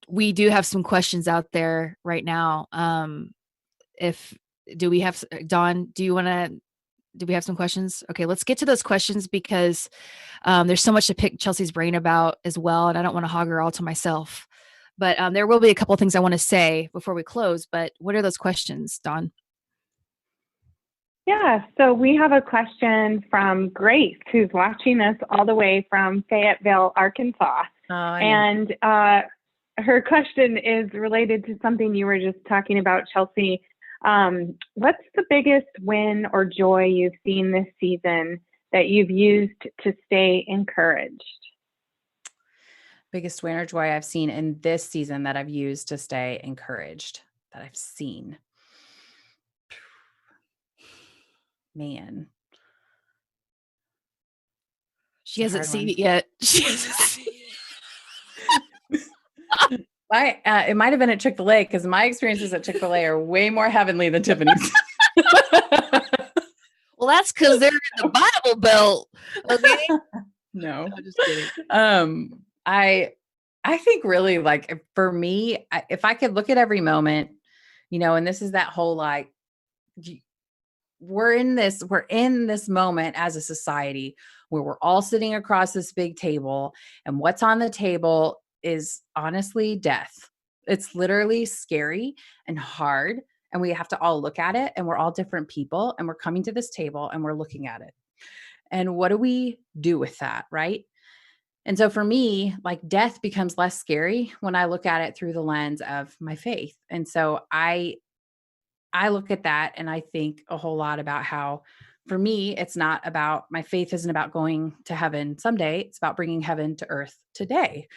We do have some questions out there right now. If do we have Dawn, do we have some questions? Okay, let's get to those questions because there's so much to pick Chelsea's brain about as well, and I don't want to hog her all to myself. But there will be a couple of things I want to say before we close. But what are those questions, Dawn? Yeah, so we have a question from Grace, who's watching us all the way from Fayetteville, Arkansas. And her question is related to something you were just talking about, Chelsea. What's the biggest win or joy you've seen this season that you've used to stay encouraged? Biggest win or joy I've seen in this season that I've used to stay encouraged, that I've seen. Man. She hasn't seen it yet. She hasn't seen it. It might have been at Chick-fil-A because my experiences at Chick-fil-A are way more heavenly than Tiffany's. Well, that's because they're in the Bible Belt. Okay. No, I'm just kidding. I think really like for me, if I could look at every moment, and this is that whole like, we're in this moment as a society where we're all sitting across this big table, and what's on the table is honestly death. It's literally scary and hard, and we have to all look at it, and we're all different people, and we're coming to this table and we're looking at it. And what do we do with that, right? And so for me, like death becomes less scary when I look at it through the lens of my faith. And so I look at that and I think a whole lot about how, for me, it's not about, my faith isn't about going to heaven someday. It's about bringing heaven to earth today.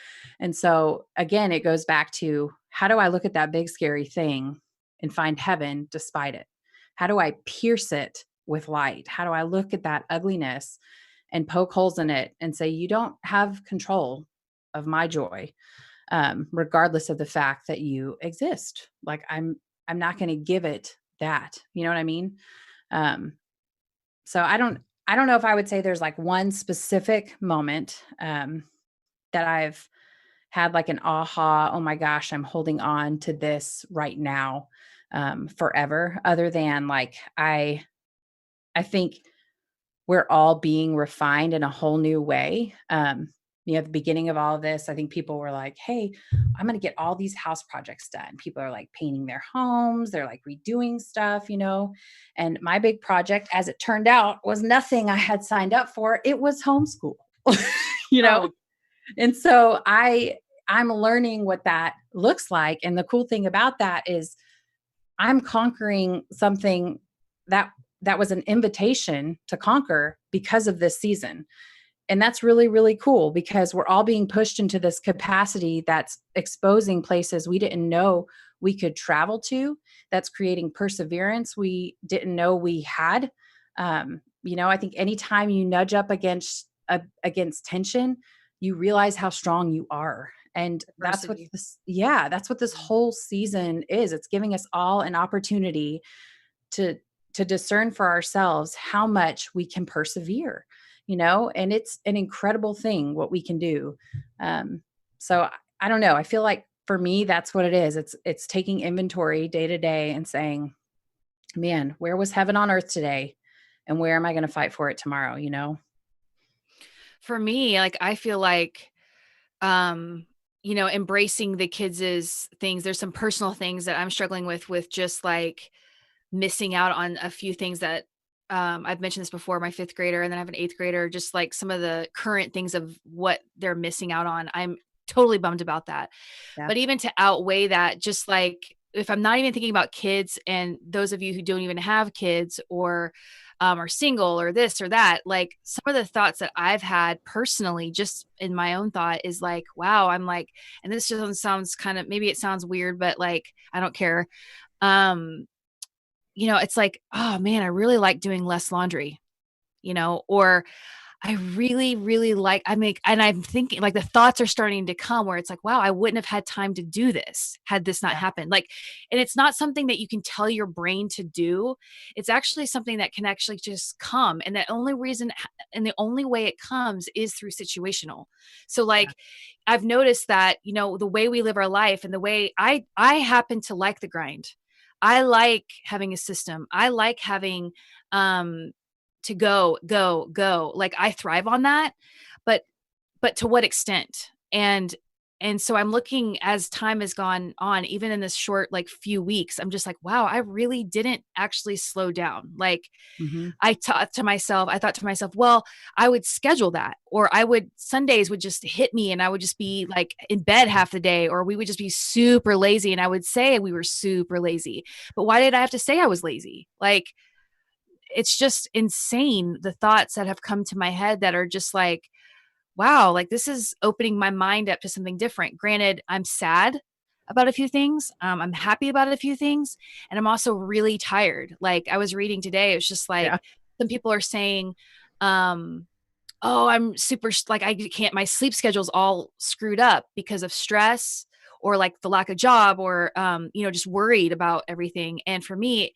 And so again, it goes back to, how do I look at that big scary thing and find heaven despite it? How do I pierce it with light? How do I look at that ugliness and poke holes in it and say, you don't have control of my joy, regardless of the fact that you exist. Like I'm not going to give it that, you know what I mean? So I don't know if I would say there's like one specific moment, that I've had like an aha, oh my gosh, I'm holding on to this right now, forever, other than like, I think we're all being refined in a whole new way. At the beginning of all of this, I think people were like, hey, I'm going to get all these house projects done. People are like painting their homes. They're like redoing stuff, and my big project, as it turned out, was nothing I had signed up for. It was homeschool, Oh. And so I'm learning what that looks like. And the cool thing about that is I'm conquering something that was an invitation to conquer because of this season. And that's really, really cool because we're all being pushed into this capacity that's exposing places we didn't know we could travel to, that's creating perseverance we didn't know we had. I think anytime you nudge up against tension, you realize how strong you are. And that's what this whole season is. It's giving us all an opportunity to discern for ourselves how much we can persevere, and it's an incredible thing what we can do. So I don't know. I feel like for me, that's what it is. It's taking inventory day to day and saying, man, where was heaven on earth today? And where am I going to fight for it tomorrow? For me, like, I feel like, embracing the kids' things. There's some personal things that I'm struggling with just like missing out on a few things that, I've mentioned this before, my 5th grader, and then I have an 8th grader, just like some of the current things of what they're missing out on. I'm totally bummed about that. Yeah. But even to outweigh that, just like if I'm not even thinking about kids, and those of you who don't even have kids or are single or this or that, like some of the thoughts that I've had personally, just in my own thought, is like, wow, I'm like, and this just sounds kind of, maybe it sounds weird, but like, I don't care. It's like, oh man, I really like doing less laundry, or I really, really like, and I'm thinking like the thoughts are starting to come where it's like, wow, I wouldn't have had time to do this had this not Yeah. happened. Like, and it's not something that you can tell your brain to do. It's actually something that can actually just come. And the only reason and the only way it comes is through situational. So like, I've noticed that, you know, the way we live our life and the way I happen to like the grind. I like having a system. I like having, to go. Like I thrive on that, but to what extent? And so I'm looking as time has gone on, even in this short like few weeks, I'm just like, wow, I really didn't actually slow down. Like Mm-hmm. I thought to myself, well, I would schedule that, or Sundays would just hit me and I would just be like in bed half the day, or we would just be super lazy. And I would say we were super lazy, but why did I have to say I was lazy? Like, it's just insane, the thoughts that have come to my head that are just like, wow, like this is opening my mind up to something different. Granted, I'm sad about a few things. I'm happy about a few things. And I'm also really tired. Like I was reading today, it's just like Yeah. some people are saying, oh, I'm super, like I can't, my sleep schedule's all screwed up because of stress or like the lack of job or, you know, just worried about everything. And for me,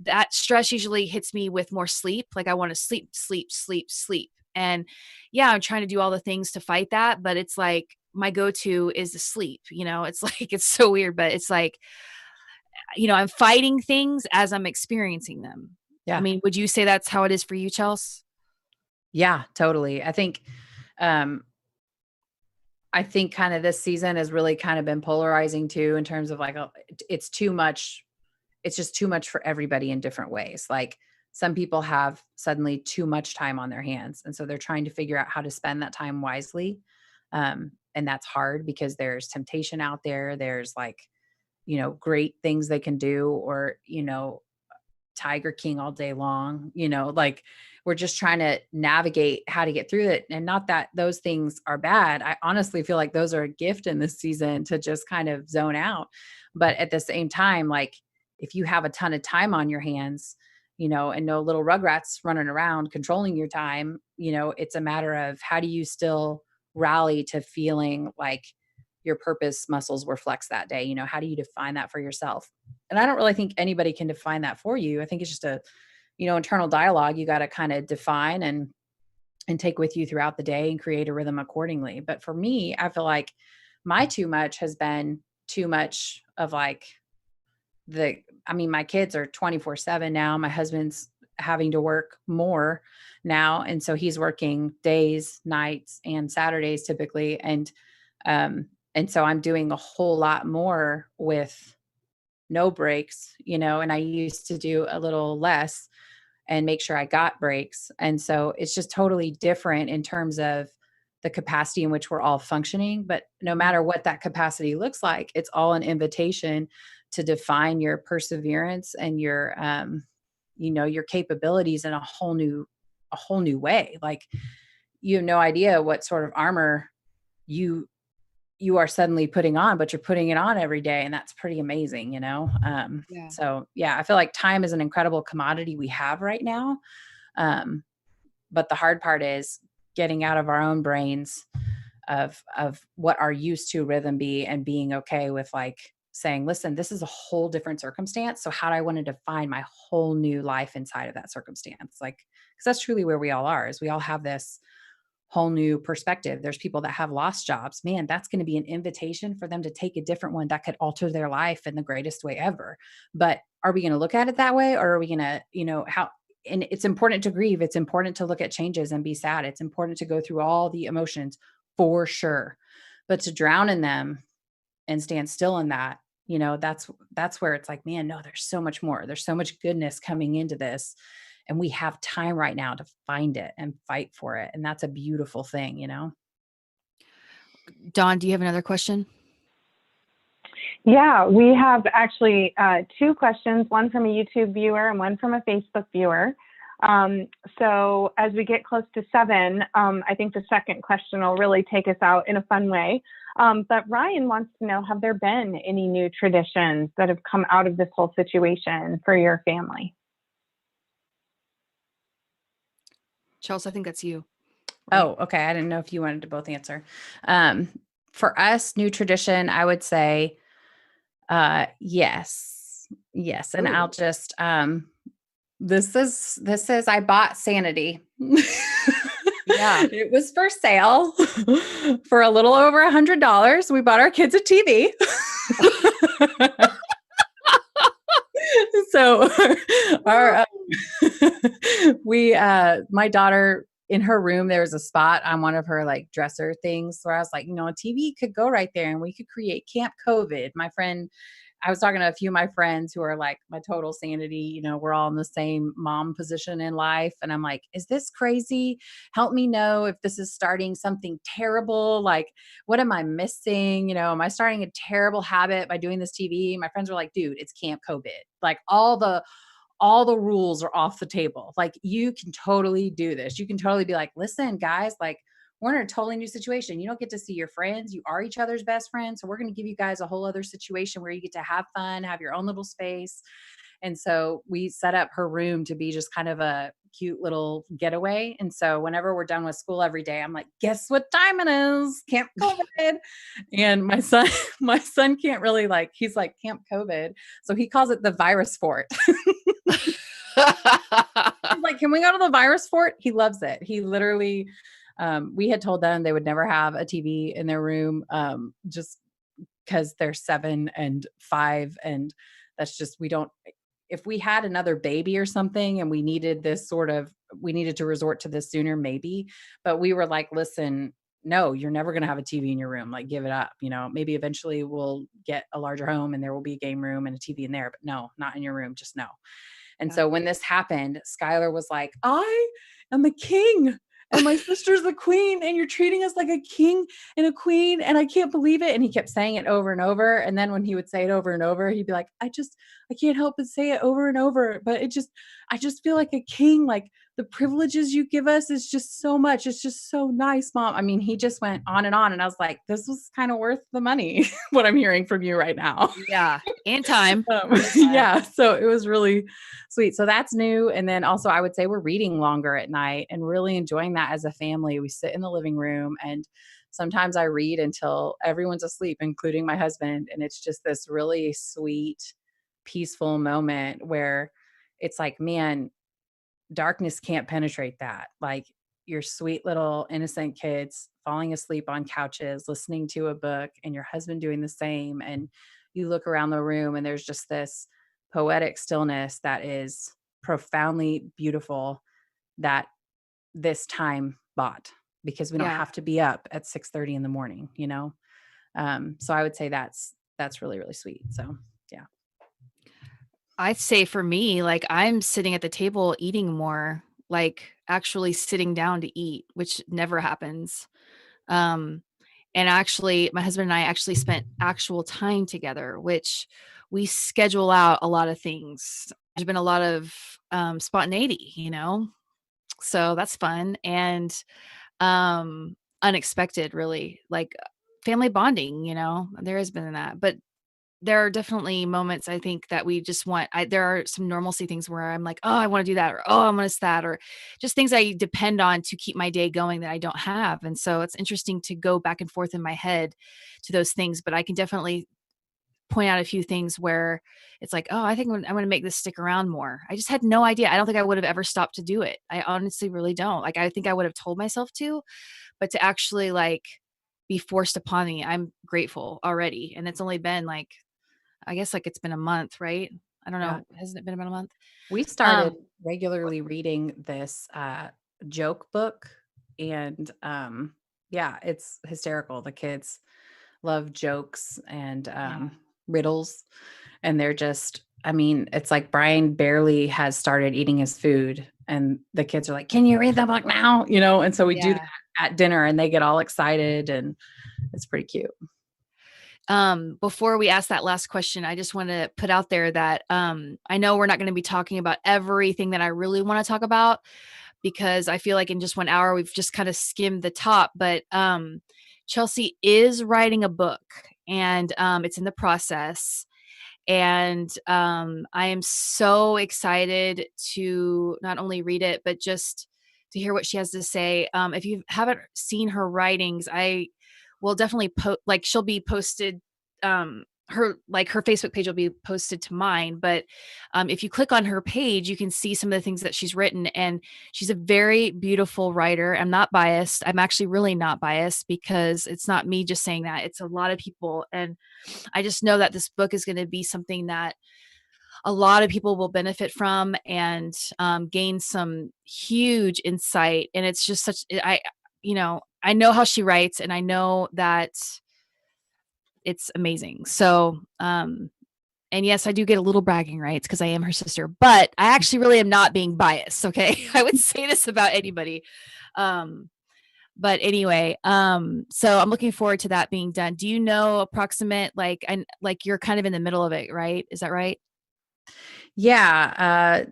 that stress usually hits me with more sleep. Like I want to sleep, sleep, sleep, sleep. And yeah, I'm trying to do all the things to fight that, but it's like my go-to is the sleep, you know, it's like, it's so weird, but it's like, you know, I'm fighting things as I'm experiencing them. I Yeah. mean, would you say that's how it is for you, Chelsea? Yeah, totally. Um, I think kind of this season has really kind of been polarizing too, in terms of like, it's too much. It's just too much for everybody in different ways. Like some people have suddenly too much time on their hands. And so they're trying to figure out how to spend that time wisely. And that's hard because there's temptation out there. There's like, you know, great things they can do, or, you know, Tiger King all day long, you know, like we're just trying to navigate how to get through it. And not that those things are bad. I honestly feel like those are a gift in this season to just kind of zone out. But at the same time, like if you have a ton of time on your hands, you know, and no little rugrats running around controlling your time, you know, it's a matter of how do you still rally to feeling like your purpose muscles were flexed that day? You know, how do you define that for yourself? And I don't really think anybody can define that for you. I think it's just a, you know, internal dialogue you got to kind of define and take with you throughout the day and create a rhythm accordingly. But for me, I feel like my too much has been too much of like I mean, my kids are 24/7 now. My husband's having to work more now. And so he's working days, nights, and Saturdays typically. And so I'm doing a whole lot more with no breaks, you know, and I used to do a little less and make sure I got breaks. And so it's just totally different in terms of the capacity in which we're all functioning. But no matter what that capacity looks like, it's all an invitation to define your perseverance and your, you know, your capabilities in a whole new way. Like you have no idea what sort of armor you you are suddenly putting on, but you're putting it on every day. And that's pretty amazing, you know? Yeah. So yeah, I feel like time is an incredible commodity we have right now. Um, but the hard part is getting out of our own brains of what our used to rhythm be, and being okay with like saying, listen, this is a whole different circumstance. So how do I want to define my whole new life inside of that circumstance? Like, because that's truly where we all are, is we all have this whole new perspective. There's people that have lost jobs. Man, that's going to be an invitation for them to take a different one that could alter their life in the greatest way ever. But are we going to look at it that way? Or are we going to, you know, how, and it's important to grieve. It's important to look at changes and be sad. It's important to go through all the emotions for sure. But to drown in them and stand still in that, you know, that's where it's like, man, no, there's so much more. There's so much goodness coming into this. And we have time right now to find it and fight for it. And that's a beautiful thing, you know? Dawn, do you have another question? Yeah, we have actually two questions, one from a YouTube viewer and one from a Facebook viewer. So as we get close to 7, I think the second question will really take us out in a fun way. But Ryan wants to know, have there been any new traditions that have come out of this whole situation for your family? Chelsea, I think that's you. Oh, okay. I didn't know if you wanted to both answer. For us, new tradition, I would say, yes, yes. And I'll Ooh. just, this is, I bought sanity. Yeah. It was for sale for a little over $100. We bought our kids a TV. So our my daughter, in her room, there was a spot on one of her like dresser things where I was like, a TV could go right there and we could create Camp COVID. I was talking to a few of my friends who are like my total sanity, we're all in the same mom position in life. And I'm like, is this crazy? Help me know if this is starting something terrible. Like, what am I missing? Am I starting a terrible habit by doing this TV? My friends were like, dude, it's Camp COVID. Like all the rules are off the table. Like, you can totally do this. You can totally be like, listen, guys, like, we're in a totally new situation. You don't get to see your friends. You are each other's best friends. So we're going to give you guys a whole other situation where you get to have fun, have your own little space. And so we set up her room to be just kind of a cute little getaway. And so whenever we're done with school every day, I'm like, guess what time it is? Camp COVID. And my son can't really he's like, Camp COVID. So he calls it the virus fort. He's like, can we go to the virus fort? He loves it. He literally, we had told them they would never have a TV in their room, just because they're 7 and 5. And that's just, if we had another baby or something and we needed to resort to this sooner, maybe, but we were like, listen, no, you're never going to have a TV in your room. Like, give it up. Maybe eventually we'll get a larger home and there will be a game room and a TV in there, but no, not in your room. Just no. And so when this happened, Skylar was like, I am a king and my sister's the queen and you're treating us like a king and a queen. And I can't believe it. And he kept saying it over and over. And then when he would say it over and over, he'd be like, I can't help but say it over and over, but I just feel like a king. Like, the privileges you give us is just so much. It's just so nice, Mom. I mean, he just went on. And I was like, this was kind of worth the money, what I'm hearing from you right now. Yeah. And time. Yeah. So it was really sweet. So that's new. And then also I would say we're reading longer at night and really enjoying that as a family. We sit in the living room and sometimes I read until everyone's asleep, including my husband. And it's just this really sweet, peaceful moment where it's like, man, darkness can't penetrate that. Like, your sweet little innocent kids falling asleep on couches, listening to a book, and your husband doing the same. And you look around the room and there's just this poetic stillness that is profoundly beautiful that this time bought, because we don't have to be up at 6:30 in the morning, So I would say that's really, really sweet. So yeah. I'd say for me, like, I'm sitting at the table eating more, like actually sitting down to eat, which never happens. Um, and actually, my husband and I actually spent actual time together, which we schedule out a lot of things. There's been a lot of spontaneity, so that's fun and unexpected, really, like family bonding, there has been that. But there are definitely moments I think that we just there are some normalcy things where I'm like, oh, I want to do that, or oh, I want to miss that, or just things I depend on to keep my day going that I don't have. And so it's interesting to go back and forth in my head to those things, but I can definitely point out a few things where it's like, oh, I think I'm going to make this stick around more. I just had no idea. I don't think I would have ever stopped to do it. I honestly really don't. Like, I think I would have told myself to, but to actually be forced upon me, I'm grateful already. And it's only been I guess it's been a month, right? I don't know. Yeah. Hasn't it been about a month? We started regularly reading this joke book, and yeah, it's hysterical. The kids love jokes and riddles, and they're just, I mean, it's like Brian barely has started eating his food and the kids are like, can you read the book now? And so we do that at dinner and they get all excited and it's pretty cute. Before we ask that last question, I just want to put out there that I know we're not going to be talking about everything that I really want to talk about, because I feel like in just 1 hour we've just kind of skimmed the top. But Chelsea is writing a book, and it's in the process. And I am so excited to not only read it, but just to hear what she has to say. If you haven't seen her writings, I will definitely she'll be posted, her Facebook page will be posted to mine. But if you click on her page, you can see some of the things that she's written. And she's a very beautiful writer. I'm not biased. I'm actually really not biased, because it's not me just saying that. It's a lot of people. And I just know that this book is going to be something that a lot of people will benefit from, and gain some huge insight. And it's just I know how she writes, and I know that it's amazing. So, and yes, I do get a little bragging rights because I am her sister, but I actually really am not being biased. Okay. I would say this about anybody. But anyway, so I'm looking forward to that being done. Do you know approximate, and you're kind of in the middle of it, right? Is that right? Yeah.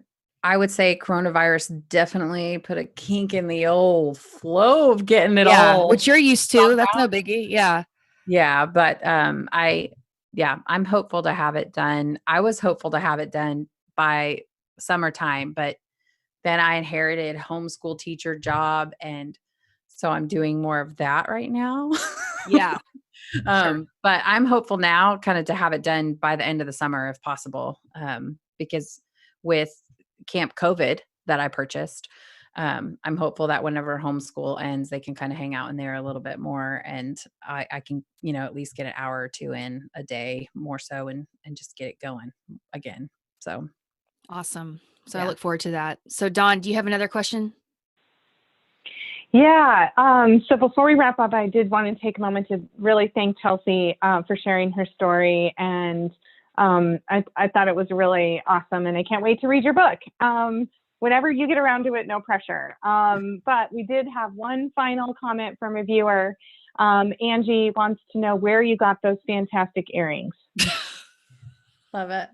I would say coronavirus definitely put a kink in the old flow of getting it all. Which you're used to. That's no biggie. Yeah. Yeah. But I'm hopeful to have it done. I was hopeful to have it done by summertime, but then I inherited homeschool teacher job. And so I'm doing more of that right now. Yeah. Sure. But I'm hopeful now kind of to have it done by the end of the summer if possible. Because with Camp COVID that I purchased, I'm hopeful that whenever homeschool ends, they can kind of hang out in there a little bit more, and I can, at least get an hour or two in a day more so, and just get it going again. So awesome. So yeah. I look forward to that. So Dawn, do you have another question? Yeah. So before we wrap up, I did want to take a moment to really thank Chelsea for sharing her story. And I thought it was really awesome. And I can't wait to read your book. Whenever you get around to it, no pressure. But we did have one final comment from a viewer. Angie wants to know where you got those fantastic earrings. Love it.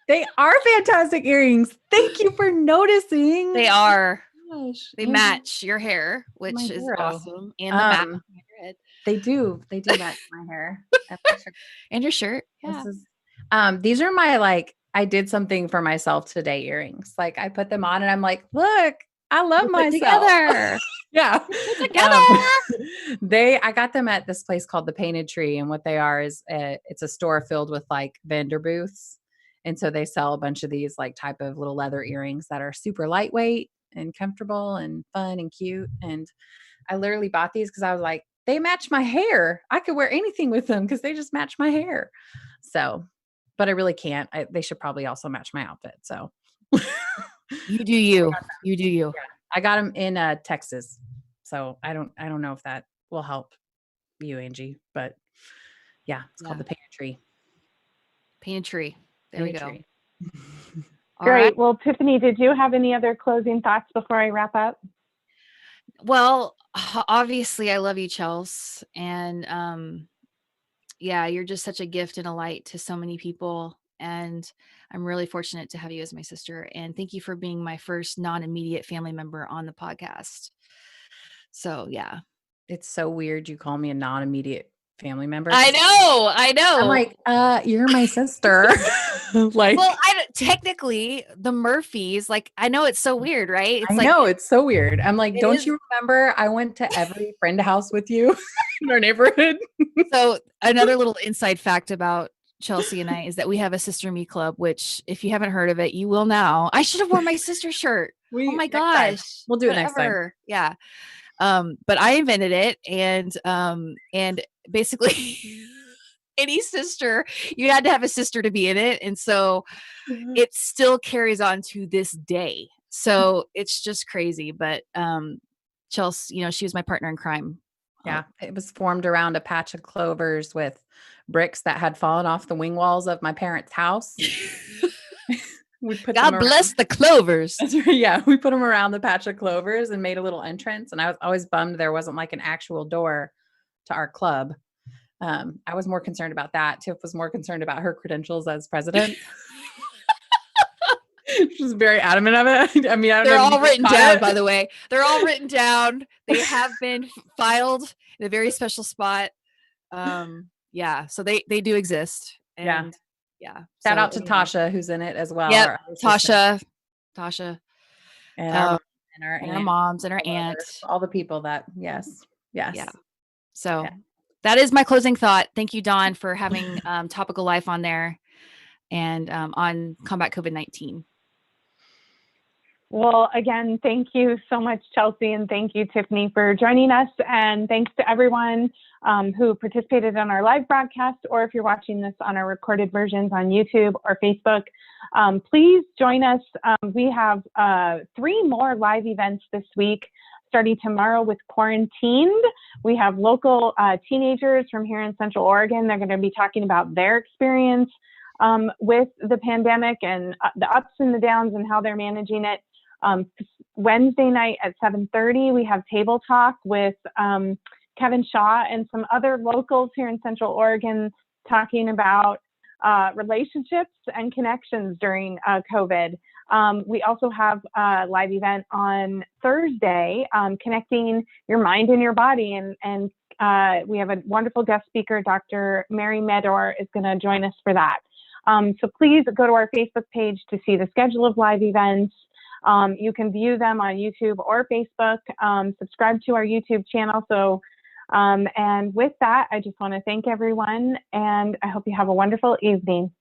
They are fantastic earrings. Thank you for noticing. They are. Gosh, they match your hair, which is awesome, and the back of your head. They do match my hair and your shirt. Yeah. These are my I did something for myself today earrings. I put them on and I'm like, look, I love myself. Together. Yeah. Together. I got them at this place called the Painted Tree, and what they are is it's a store filled with vendor booths. And so they sell a bunch of these type of little leather earrings that are super lightweight and comfortable and fun and cute. And I literally bought these because I was like, they match my hair. I could wear anything with them because they just match my hair. So, but I really can't. They should probably also match my outfit. So you do you. You do you. Yeah. I got them in Texas. So I don't know if that will help you, Angie, but yeah, it's called the Painted Tree. Painted Tree. There we go. Great. Right. Well, Tiffany, did you have any other closing thoughts before I wrap up? Well, obviously I love you, Chels. And you're just such a gift and a light to so many people. And I'm really fortunate to have you as my sister. And thank you for being my first non-immediate family member on the podcast. So yeah. It's so weird you call me a non-immediate family member. I know. I'm like, you're my sister. Well, technically the Murphys, I know it's so weird, right? I know it's so weird. I'm like, don't you remember I went to every friend house with you in our neighborhood? So another little inside fact about Chelsea and I is that we have a Sister Me Club, which if you haven't heard of it, you will now. I should have worn my sister's shirt. Oh my gosh. We'll do it next time. Yeah. But I invented it, and basically any sister, you had to have a sister to be in it. And so it still carries on to this day. So it's just crazy. But Chelsea, she was my partner in crime. Yeah. It was formed around a patch of clovers with bricks that had fallen off the wing walls of my parents' house. God bless the clovers. Yeah. We put them around the patch of clovers and made a little entrance. And I was always bummed there wasn't an actual door to our club. I was more concerned about that. Tiff was more concerned about her credentials as president. She was very adamant of it. I mean, they're all written down, by the way. They're all written down. They have been filed in a very special spot. So they do exist. And yeah. Shout out to Tasha, who's in it as well. Yeah, Tasha. And and our and our aunt, moms and our all aunt. all the people that, yes. Yeah. So Yeah. that is my closing thought. Thank you, Dawn, for having Topical Life on there and on Combat COVID-19. Well, again, thank you so much, Chelsea, and thank you, Tiffany, for joining us. And thanks to everyone who participated in our live broadcast, or if you're watching this on our recorded versions on YouTube or Facebook, please join us. We have 3 more live events this week, starting tomorrow with Quarantined. We have local teenagers from here in Central Oregon. They're going to be talking about their experience with the pandemic and the ups and the downs and how they're managing it. Wednesday night at 7:30, we have Table Talk with Kevin Shaw and some other locals here in Central Oregon talking about relationships and connections during COVID. We also have a live event on Thursday, connecting your mind and your body. And we have a wonderful guest speaker, Dr. Mary Medor, is going to join us for that. So please go to our Facebook page to see the schedule of live events. You can view them on YouTube or Facebook. Subscribe to our YouTube channel. So, and with that, I just want to thank everyone, and I hope you have a wonderful evening.